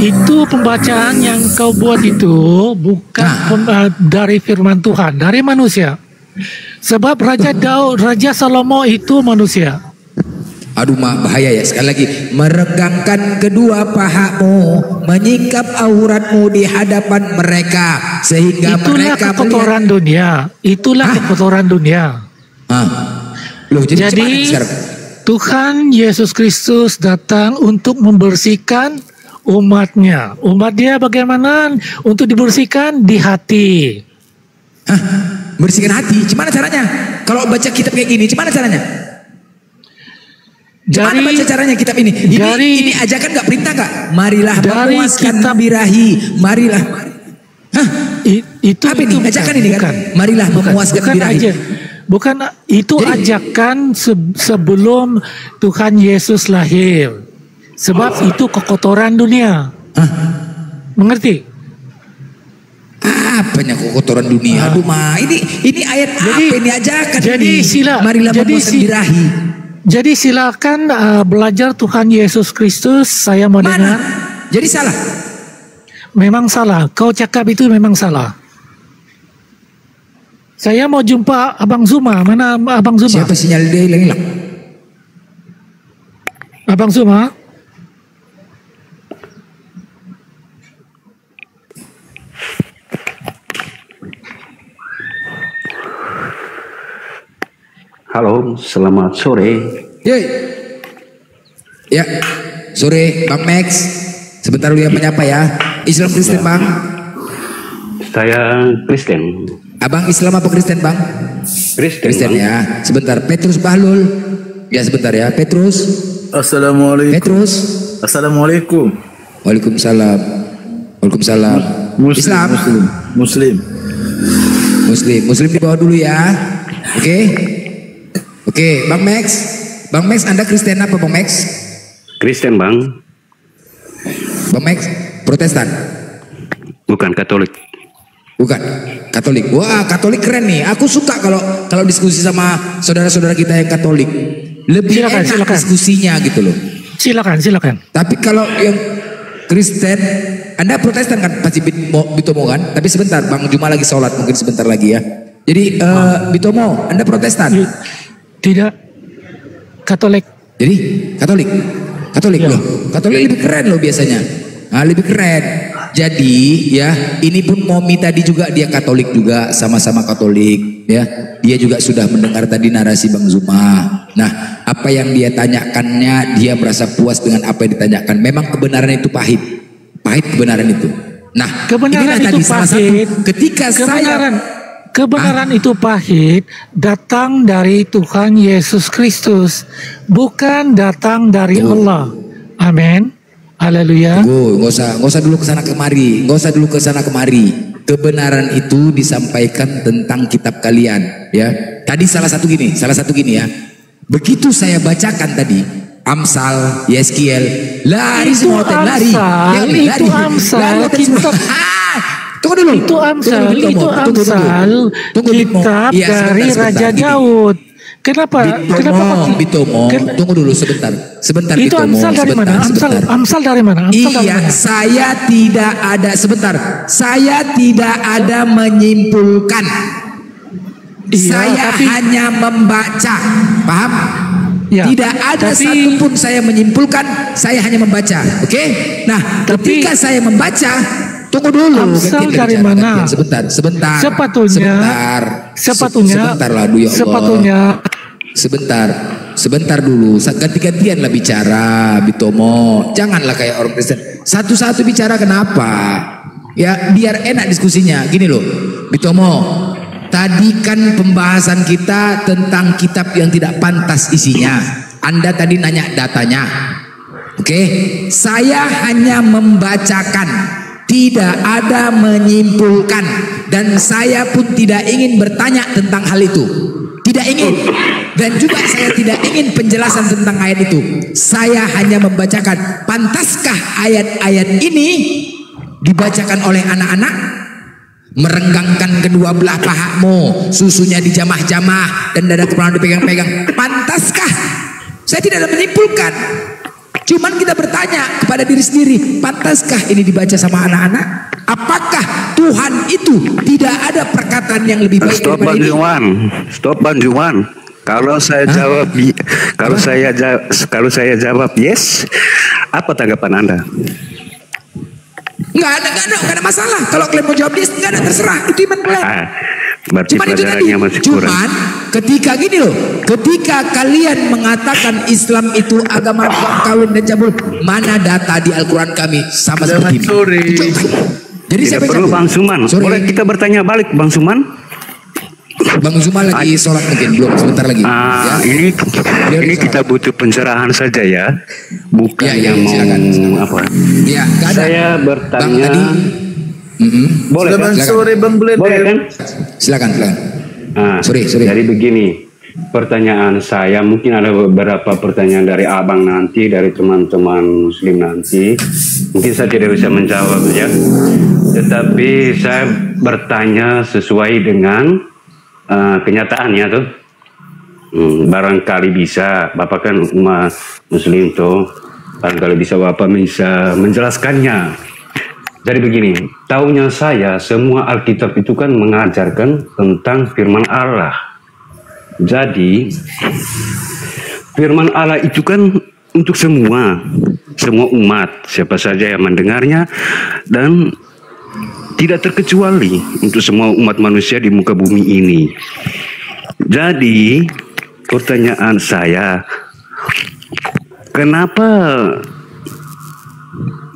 S10: Itu pembacaan yang kau buat itu bukan dari firman Tuhan, dari manusia. Sebab Raja Daud, Raja Salomo itu manusia.
S5: Aduh bahaya ya, sekali lagi, meregangkan kedua pahamu, menyingkap auratmu di hadapan mereka sehingga
S10: itulah
S5: mereka
S10: kekotoran dunia. Itulah kekotoran dunia.
S5: Loh,
S10: jadi Tuhan Yesus Kristus datang untuk membersihkan umatnya. Umat dia bagaimana untuk dibersihkan? Di hati.
S5: Bersihkan hati, gimana caranya? Kalau baca kitab kayak gini, gimana caranya? Gimana baca caranya kitab ini? Ini ajakan nggak, perintah nggak? Marilah memuaskan birahi. Marilah.
S10: Itu
S5: apa ini? Ajakan ini kan? Marilah memuaskan birahi.
S10: Bukan, itu ajakan sebelum Tuhan Yesus lahir. Sebab itu kekotoran dunia. Mengerti?
S5: Apanya kekotoran dunia? Aduh ini ayat apa ini ajakan?
S10: Jadi
S5: marilah memuaskan birahi.
S10: Jadi silakan belajar Tuhan Yesus Kristus. Saya mau dengar.
S5: Jadi salah?
S10: Memang salah. Kau cakap itu memang salah. Saya mau jumpa Abang Zuma. Mana Abang Zuma?
S5: Siapa sinyal dia hilang-hilang?
S10: Abang Zuma?
S7: Halo, selamat sore.
S5: Ya, sore Bang Max. Sebentar dulu yang menyapa ya. Islam Kristen Bang?
S7: Saya Kristen.
S5: Abang Islam apa Kristen Bang? Kristen ya. Sebentar, Petrus Bahlul. Ya sebentar ya, Petrus.
S12: Assalamualaikum.
S5: Petrus.
S12: Assalamualaikum.
S5: Waalaikumsalam. Waalaikumsalam. Islam. Muslim di bawah dulu ya. Oke, Bang Max. Bang Max, Anda Kristen apa Bang Max?
S7: Kristen Bang.
S5: Bang Max, Protestan?
S7: Bukan, Katolik.
S5: Bukan, Katolik. Wah, Katolik keren nih. Aku suka kalau diskusi sama saudara-saudara kita yang Katolik. Lebih enak diskusinya gitu loh.
S10: Silakan.
S5: Tapi kalau yang Kristen, Anda Protestan kan pasti Bitomo kan? Tapi sebentar, Bang Juma lagi sholat, mungkin sebentar lagi ya. Jadi Bitomo, Anda Protestan?
S10: Tidak, Katolik.
S5: Jadi Katolik loh. Katolik lebih keren loh biasanya. Lebih keren. Jadi ya, ini pun Momi tadi juga dia Katolik juga, sama-sama Katolik ya. Dia juga sudah mendengar tadi narasi Bang Zuma. Nah, apa yang dia tanyakannya, dia merasa puas dengan apa yang ditanyakan. Memang kebenaran itu pahit kebenaran itu. Nah,
S10: kebenaran itu
S5: tadi salah
S10: pahit.
S5: satu ketika
S10: kebenaran itu pahit datang dari Tuhan Yesus Kristus, bukan datang dari Allah. Amin. Haleluya.
S5: Nggak usah dulu kesana kemari. kebenaran itu disampaikan tentang kitab kalian, ya. Tadi salah satu gini ya. Begitu saya bacakan tadi Amsal, Yeskiel, lari semua hotel, lari.
S10: Itu Amsal, kitab.
S5: Tunggu dulu.
S10: Itu Amsal, kitab dari Raja Daud. Kenapa?
S5: Bitomo, tunggu dulu sebentar.
S10: Itu Amsal dari mana? Amsal dari mana?
S5: Iya, saya tidak ada Saya tidak ada menyimpulkan. Saya hanya membaca. Paham?
S10: Ya,
S5: tidak ada satupun saya menyimpulkan. Saya hanya membaca. Oke? Nah, ketika saya membaca, tunggu dulu.
S10: Amsal dari mana?
S5: Sebentar.
S10: Sebentar lah, ya Allah.
S5: Sebentar dulu. Ganti-gantian lah bicara, Bitomo. Janganlah kayak orang Kristen. Satu-satu bicara kenapa? Ya, biar enak diskusinya. Gini loh, Bitomo. Tadi kan pembahasan kita tentang kitab yang tidak pantas isinya. Anda tadi nanya datanya. Oke? Saya hanya membacakan. Tidak ada menyimpulkan. Dan saya pun tidak ingin bertanya tentang hal itu. Tidak ingin. Dan juga saya tidak ingin penjelasan tentang ayat itu. Saya hanya membacakan. Pantaskah ayat-ayat ini dibacakan oleh anak-anak? Merenggangkan kedua belah pahamu, susunya dijamah-jamah dan dada kepala dipegang-pegang. Pantaskah? Saya tidak ada menyimpulkan. Cuman kita bertanya kepada diri sendiri, pantaskah ini dibaca sama anak-anak? Apakah Tuhan itu tidak ada perkataan yang lebih baik daripada ini?
S6: Stop Banjuan. Kalau saya jawab yes, apa tanggapan Anda?
S5: Nggak ada masalah. Kalau kalian mau jawab yes, nggak ada, terserah. Itu iman kalian.
S6: Berarti pelajarannya masih kurang.
S5: Cuman ketika gini loh, ketika kalian mengatakan Islam itu agama kawin dan cabul, mana data di Al-Quran kami sama seperti ini? Jadi
S6: tidak perlu Bang Suman. Boleh kita bertanya balik Bang Suman?
S5: Bang Zuma lagi sholat mungkin belum, sebentar lagi.
S6: Ya. Ini kita butuh pencerahan saja ya, bukan yang mau silakan. Apa?
S5: Ya,
S6: saya bertanya.
S5: Bang,
S6: boleh kan?
S12: Sore Bang Blender.
S6: Boleh kan?
S5: Silakan. Sorry.
S6: Jadi begini, pertanyaan saya mungkin ada beberapa pertanyaan dari abang nanti, dari teman-teman Muslim nanti. Mungkin saya tidak bisa menjawab ya, tetapi saya bertanya sesuai dengan kenyataannya tuh. Barangkali bisa Bapak kan umat Muslim tuh, barangkali bisa Bapak bisa menjelaskannya. Jadi begini, taunya saya semua Alkitab itu kan mengajarkan tentang firman Allah. Jadi firman Allah itu kan untuk semua umat, siapa saja yang mendengarnya, dan tidak terkecuali untuk semua umat manusia di muka bumi ini. Jadi pertanyaan saya, kenapa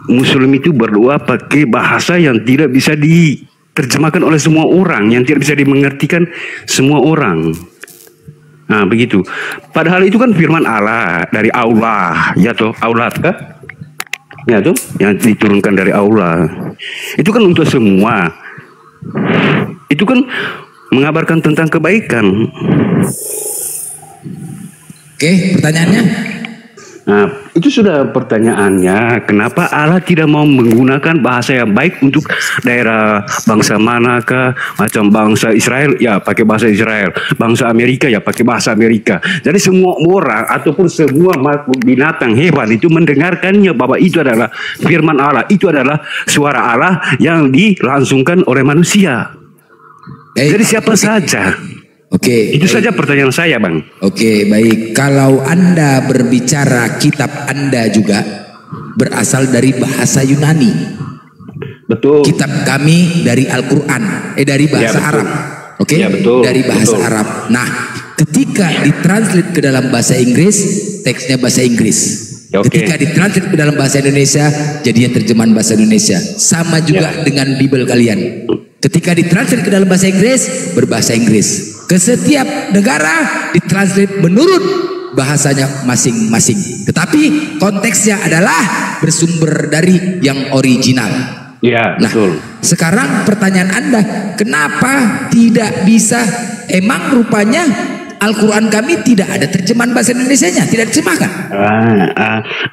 S6: Muslim itu berdoa pakai bahasa yang tidak bisa diterjemahkan oleh semua orang, yang tidak bisa dimengertikan semua orang? Nah begitu. Padahal itu kan firman Allah dari Allah, ya toh, Allah kah? Ya tuh, yang diturunkan dari Allah. Itu kan untuk semua. Itu kan mengabarkan tentang kebaikan.
S5: Oke, pertanyaannya?
S6: Nah, itu sudah pertanyaannya. Kenapa Allah tidak mau menggunakan bahasa yang baik untuk daerah bangsa manakah? Macam bangsa Israel, ya pakai bahasa Israel. Bangsa Amerika, ya pakai bahasa Amerika. Jadi semua orang ataupun semua makhluk binatang hewan itu mendengarkannya bahwa itu adalah firman Allah. Itu adalah suara Allah yang dilangsungkan oleh manusia. Jadi siapa saja.
S5: Oke,
S6: itu saja pertanyaan saya, Bang.
S5: Oke, baik. Kalau Anda berbicara kitab Anda juga berasal dari bahasa Yunani.
S6: Betul.
S5: Kitab kami dari Al-Qur'an, dari bahasa Arab. Oke?
S6: Ya, betul.
S5: Dari bahasa Arab. Nah, ketika ditranslate ke dalam bahasa Inggris, teksnya bahasa Inggris.
S6: Ya,
S5: ketika ditranslate ke dalam bahasa Indonesia, jadinya terjemahan bahasa Indonesia. Sama juga dengan Bible kalian. Ketika ditranslate ke dalam bahasa Inggris, berbahasa Inggris. Ke setiap negara ditranslate menurut bahasanya masing-masing. Tetapi konteksnya adalah bersumber dari yang original.
S6: Ya, betul.
S5: Sekarang pertanyaan Anda, kenapa tidak bisa? Emang rupanya Al-Quran kami tidak ada terjemahan bahasa Indonesianya, tidak diterjemahkan?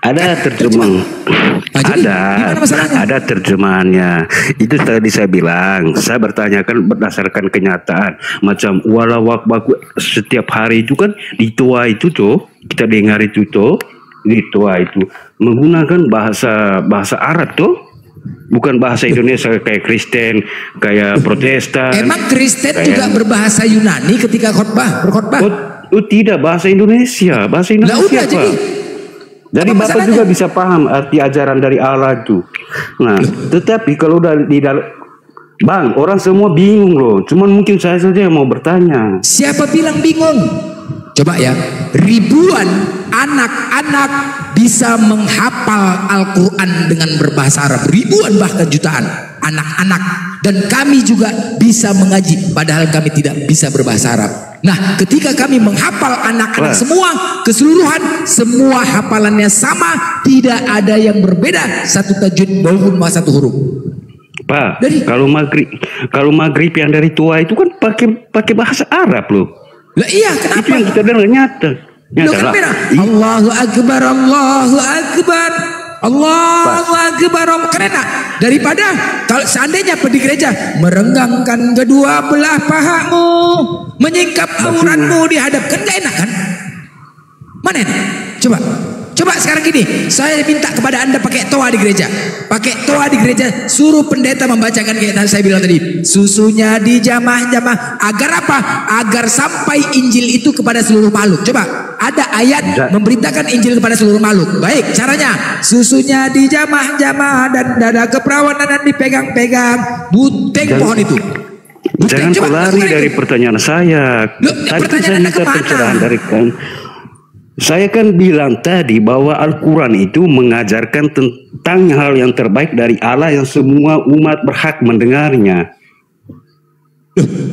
S6: Ada terjemahan. Ada terjemahannya. Itu tadi saya bilang, saya bertanyakan berdasarkan kenyataan. Macam walau waktu setiap hari itu kan di tua itu tuh, kita dengar itu tuh, di tua itu menggunakan bahasa Arab tuh. Bukan bahasa Indonesia kayak Kristen, kayak Protestan.
S5: Emang Kristen juga berbahasa Yunani ketika berkhotbah?
S6: Oh, tidak, bahasa Indonesia, Pak. Jadi Bapak juga bisa paham arti ajaran dari Allah itu. Nah, tetapi kalau di dalam, Bang, orang semua bingung loh. Cuman mungkin saya saja yang mau bertanya.
S5: Siapa bilang bingung? Coba ya, ribuan anak-anak bisa menghafal Al-Quran dengan berbahasa Arab. Ribuan bahkan jutaan anak-anak. Dan kami juga bisa mengaji, padahal kami tidak bisa berbahasa Arab. Nah, ketika kami menghafal anak-anak semua, keseluruhan, semua hafalannya sama, tidak ada yang berbeda. Satu tajwid maupun satu huruf.
S6: Pak, kalau maghrib yang dari tua itu kan pakai bahasa Arab loh.
S5: Lah iya, kenapa?
S6: Itu yang kita dengar nyata.
S5: Kan beda. Allahu Akbar, Allahu Akbar, Allahu Akbar. Karena daripada kalau seandainya di gereja merenggangkan kedua belah pahamu, menyingkap auratmu dihadapkan, gak enak kan? Mana enak? Coba sekarang gini, saya minta kepada Anda pakai toa di gereja. Pakai toa di gereja, suruh pendeta membacakan kayak saya bilang tadi. Susunya dijamah-jamah. Agar apa? Agar sampai Injil itu kepada seluruh makhluk. Coba, ada ayat memberitakan Injil kepada seluruh makhluk. Baik, caranya. Susunya dijamah-jamah dan dada keperawanan dan dipegang-pegang. Buteng pohon itu.
S6: Jangan lari dari pertanyaan saya. Tadi saya minta pencerahan dari kan. Saya kan bilang tadi bahwa Al-Quran itu mengajarkan tentang hal yang terbaik dari Allah yang semua umat berhak mendengarnya.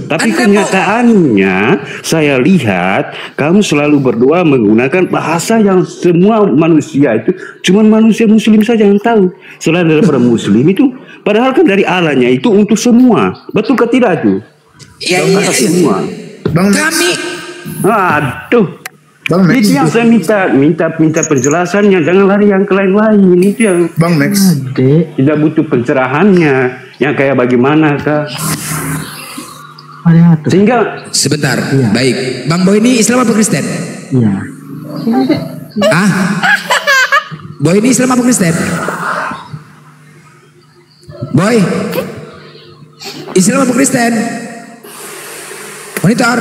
S6: Tapi kenyataannya saya lihat kamu selalu berdoa menggunakan bahasa yang semua manusia itu, cuman manusia muslim saja yang tahu. Selain daripada muslim itu, padahal kan dari Allahnya itu untuk semua. Betul ke tidak itu?
S5: Iya.
S6: Semua.
S5: Kami.
S6: Aduh. Itu yang saya minta penjelasannya, jangan lari yang ke lain-lain. Itu yang
S12: Bang Max
S6: tidak butuh pencerahannya, yang kayak bagaimana kah? Sehingga
S5: sebentar, baik, Bang Boy ini Islam apa Kristen?
S13: Iya.
S5: Boy ini Islam apa Kristen? Boy, Islam apa Kristen? Monitor.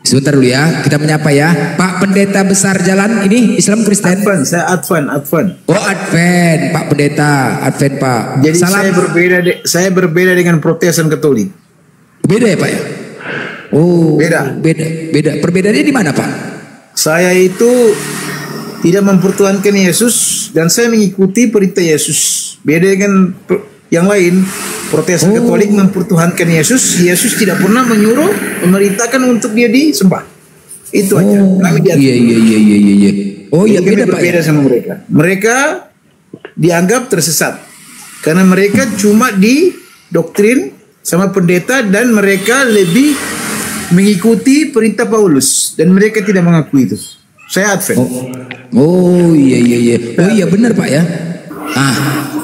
S5: Sebentar dulu ya, kita menyapa ya. Pak Pendeta Besar Jalan ini Islam Kristen?
S12: Advent, saya Advent.
S5: Oh Advent, Pak Pendeta, Advent Pak.
S12: Jadi salam. Saya berbeda dengan Protestan Katolik.
S5: Beda ya Pak ya? Oh, beda. Perbedaannya di mana Pak?
S12: Saya itu tidak mempertuhankan Yesus dan saya mengikuti perintah Yesus. Beda dengan yang lain. Protestan Katolik mempertuhankan Yesus. Yesus tidak pernah menyuruh, memerintahkan untuk dia disembah. Itu aja. Kami diatur.
S5: Iya. Oh iya, beda Pak.
S12: Berbeda sama mereka. Mereka dianggap tersesat karena mereka cuma didoktrin sama pendeta dan mereka lebih mengikuti perintah Paulus dan mereka tidak mengakui itu. Saya Advent.
S5: Oh iya. Oh iya benar Pak ya.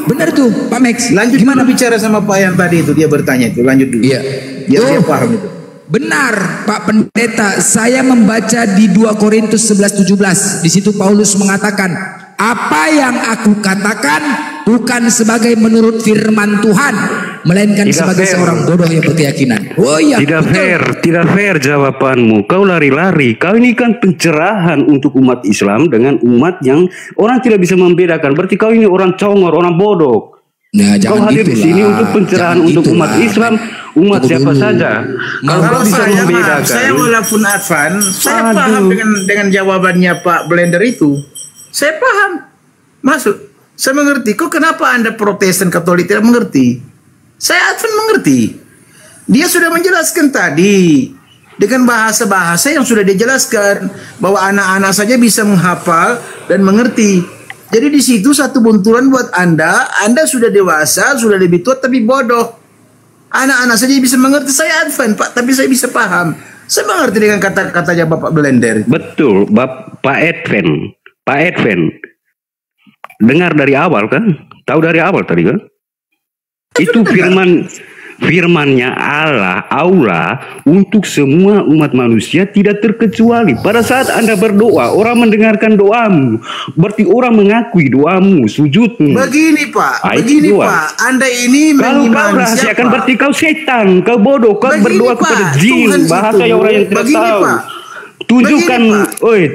S5: Benar tuh Pak Max.
S12: Lanjut gimana bicara sama Pak yang tadi itu, dia bertanya itu, lanjut dulu.
S5: Iya.
S12: Dia paham itu.
S5: Benar Pak Pendeta, saya membaca di 2 Korintus 11:17. Di situ Paulus mengatakan, apa yang aku katakan bukan sebagai menurut firman Tuhan, melainkan sebagai seorang bodoh yang berkeyakinan. Oh iya.
S6: Tidak fair jawabanmu. Kau lari-lari. Kau ini kan pencerahan untuk umat Islam dengan umat yang orang tidak bisa membedakan. Berarti kau ini orang congor, orang bodoh.
S5: Nah,
S6: kau hadir di sini untuk pencerahan untuk umat Islam, umat siapa saja. Kalau kau bisa membedakan.
S12: Saya walaupun Advent, saya paham dengan jawabannya Pak Blender itu. Saya paham. Masuk. Saya mengerti. Kok kenapa Anda Protestan Katolik tidak mengerti? Saya Advent mengerti. Dia sudah menjelaskan tadi dengan bahasa-bahasa yang sudah dijelaskan bahwa anak-anak saja bisa menghafal dan mengerti. Jadi di situ satu bunturan buat Anda. Anda sudah dewasa, sudah lebih tua, tapi bodoh. Anak-anak saja bisa mengerti. Saya Advent, Pak, tapi saya bisa paham. Saya mengerti dengan kata-katanya Bapak Blender.
S6: Betul, Pak Advent. Pak Advent. Dengar dari awal kan? Tahu dari awal tadi kan? Itu firmannya Allah untuk semua umat manusia tidak terkecuali. Pada saat Anda berdoa, orang mendengarkan doamu, berarti orang mengakui doamu, sujudmu.
S12: Begini Pak, begini Pak, Anda ini
S6: kalau kau rahasiakan berarti kau setan, kau bodoh, kau berdoa kepada jin, bahasa yang orang yang tidak tahu. Tunjukkan,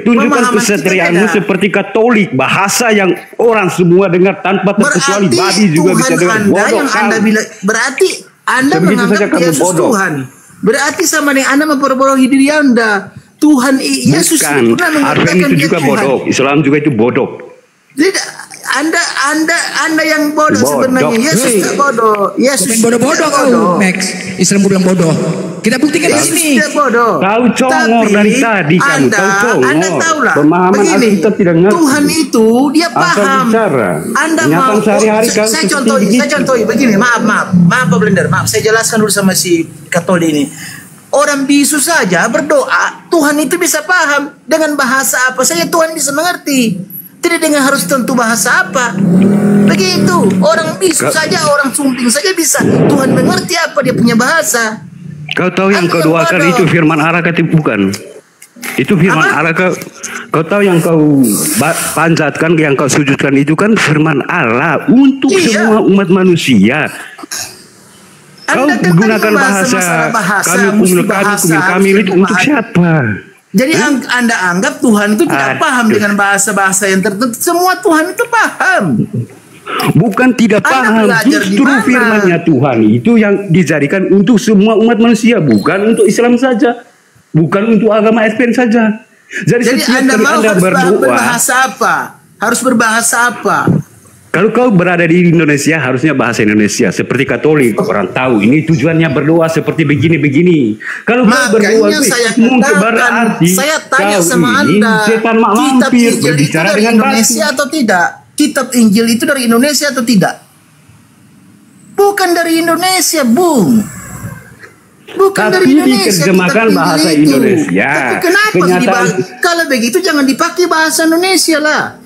S6: tunjukkan kesatriaanmu seperti Katolik, bahasa yang orang semua dengar tanpa terkecuali. Babi juga bisa dengar. Bodoh
S12: Anda bilang, berarti Anda menganggap Yesus Tuhan. Berarti sama dengan Anda memperbodohi diri Anda. Tuhan Yesus
S6: pernah mengatakan itu juga bodoh. Islam juga itu bodoh.
S12: Tidak, Anda yang bodoh sebenarnya. Yesus tidak bodoh. Yesus
S5: bodoh-bodoh kau, Max. Islam bilang bodoh. Kita buktikan di sini.
S6: Kau congor dari tadi kamu. Kau congor.
S12: Anda tahulah.
S6: Pemahaman kita tidak ngerti.
S12: Tuhan itu dia paham. Anda mau. Saya contohi begini. Maaf Pak Blender. Maaf, saya jelaskan dulu sama si Katolik ini. Orang bisu saja berdoa, Tuhan itu bisa paham dengan bahasa apa saja Tuhan bisa mengerti. Tidak dengan harus tentu bahasa apa. Begitu. Orang bisu saja, orang sumping saja bisa. Tuhan mengerti apa dia punya bahasa.
S6: Kau tahu yang kau doakan itu firman Allah kata bukan? Itu firman Allah kau tahu yang kau panjatkan, yang kau sujudkan itu kan firman Allah untuk semua umat manusia. Kau menggunakan bahasa kami itu untuk siapa?
S12: Jadi Anda anggap Tuhan itu tidak paham dengan bahasa-bahasa yang tertentu. Semua Tuhan itu paham.
S6: Bukan tidak paham, justru firmannya Tuhan itu yang dijadikan untuk semua umat manusia, bukan untuk Islam saja, bukan untuk agama Advent saja. Jadi
S12: Anda mau berbahasa apa? Harus berbahasa apa?
S6: Kalau kau berada di Indonesia, harusnya bahasa Indonesia. Seperti Katolik, orang tahu ini tujuannya berdoa seperti begini-begini. Kalau kau berdoa, mungkin berarti
S12: saya tanya sama Anda,
S6: setan mak lampir berbicara dengan
S12: Indonesia atau tidak? Kitab Injil itu dari Indonesia atau tidak? Bukan dari Indonesia, Bung. Bukan dari Indonesia.
S6: Diterjemahkan bahasa Indonesia.
S12: Tapi kenapa kalau begitu jangan dipakai bahasa Indonesia lah.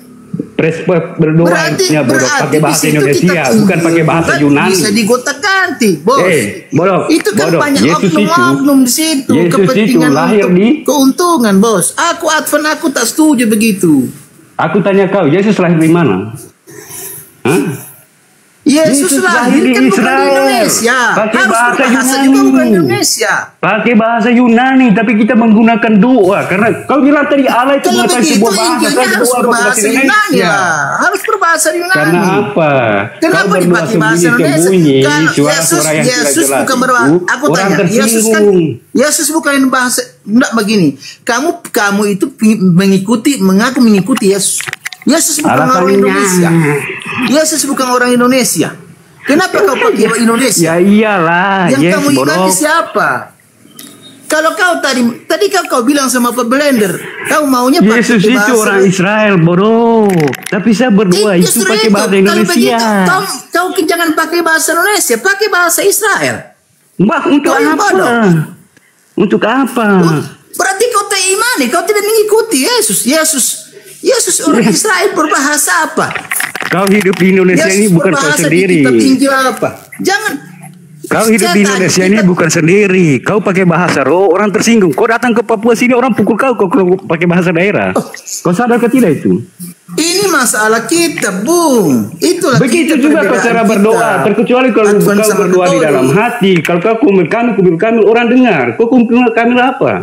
S6: Berdoanya pakai bahasa Indonesia, bukan pakai bahasa Yunani.
S12: Bisa digotak-ganti, Bos. Itu kan banyak oknum-oknum di situ.
S6: Kepentingan untuk
S12: keuntungan, Bos. Aku Advent, aku tak setuju begitu.
S6: Aku tanya kau, Yesus lahir di mana?
S12: Yesus lahir kan bukan di Indonesia.
S6: Pakai bahasa
S12: Yunani. Juga bukan Indonesia.
S6: Pakai bahasa Yunani, tapi kita menggunakan doa. Karena kau bilang tadi Allah itu mengatakan sebuah bahasa.
S12: Harus berbahasa Yunani lah. Harus berbahasa Yunani.
S6: Karena apa?
S12: Kenapa dipakai bahasa Indonesia? Kalau Yesus bukan berbahasa. Aku tanya, Yesus bukan bahasa. Enggak begini. Kamu itu mengaku mengikuti Yesus. Yesus bukan orang Indonesia. Yesus bukan orang Indonesia. Kenapa kau pakai Indonesia?
S6: Ya iyalah.
S12: Yang kamu ingat siapa? Kalau kau tadi kau bilang sama Pak Blender, kau maunya pakai
S6: Yesus itu orang Israel, bodoh. Tapi saya berdoa itu pakai bahasa Indonesia.
S12: Kau jangan pakai bahasa Indonesia, pakai bahasa Israel.
S6: Mbak, untuk apa? Untuk apa?
S12: Berarti kau tak imani, kau tidak mengikuti Yesus. Yesus orang Israel berbahasa apa?
S6: Kau hidup di Indonesia ini bukan kau sendiri.
S12: Jangan.
S6: Kau hidup di Indonesia ini bukan sendiri. Kau pakai bahasa roh, orang tersinggung. Kau datang ke Papua sini, orang pukul kau pakai bahasa daerah. Kau sadar ke tidak itu?
S12: Ini masalah kita, Bung. Itulah
S6: begitu juga kau cara berdoa. Terkecuali kalau kau berdoa di dalam hati. Kalau kau kumpul kami, orang dengar. Kau kumpul kami apa?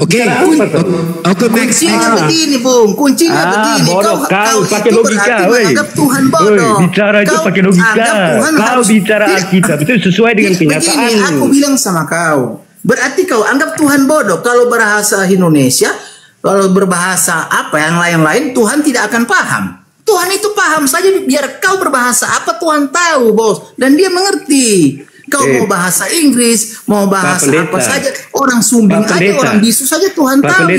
S12: Kuncinya begini, Bung. Kuncinya begini.
S6: Kau pakai logika,
S12: Tuhan bodoh.
S6: Bicara itu pakai logika. Kau bicara Alkitab itu sesuai dengan kenyataan.
S12: Begini, aku bilang sama kau. Berarti kau anggap Tuhan bodoh. Kalau bahasa Indonesia, kalau berbahasa apa yang lain-lain, Tuhan tidak akan paham. Tuhan itu paham saja, biar kau berbahasa apa Tuhan tahu, Bos. Dan dia mengerti. Kau mau bahasa Inggris, mau bahasa apa saja, orang Sumbing aja, orang bisu saja Tuhan tahu.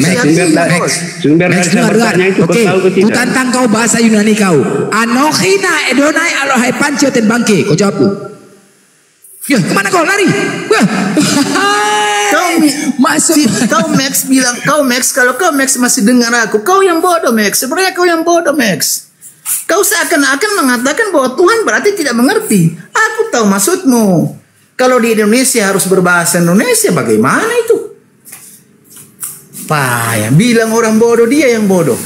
S6: Sumber dari pertanyaan itu kau tahu ke tidak?
S5: Tantang kau bahasa Yunani kau. Anokhina Edonai Alohai Pancio ten bangke. Kau jawab tuh. Ya, kemana kau lari?
S12: Kau Max bilang, kalau kau Max masih dengar aku, kau yang bodoh Max. Sebenarnya kau yang bodoh Max. Kau seakan-akan mengatakan bahwa Tuhan berarti tidak mengerti. Aku tahu maksudmu. Kalau di Indonesia harus berbahasa Indonesia, bagaimana itu? Payah, bilang orang bodoh, dia yang bodoh.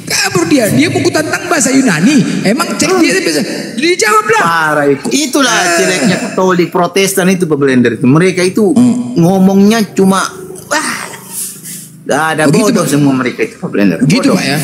S5: Kabur dia buku tentang bahasa Yunani. Emang dia bisa dijawablah.
S12: Parah itu. Itulah jeleknya Katolik Protestan itu Blender itu. Mereka itu ngomongnya cuma gak ada bodoh semua mereka itu Blender.
S5: Gitu Pak ya.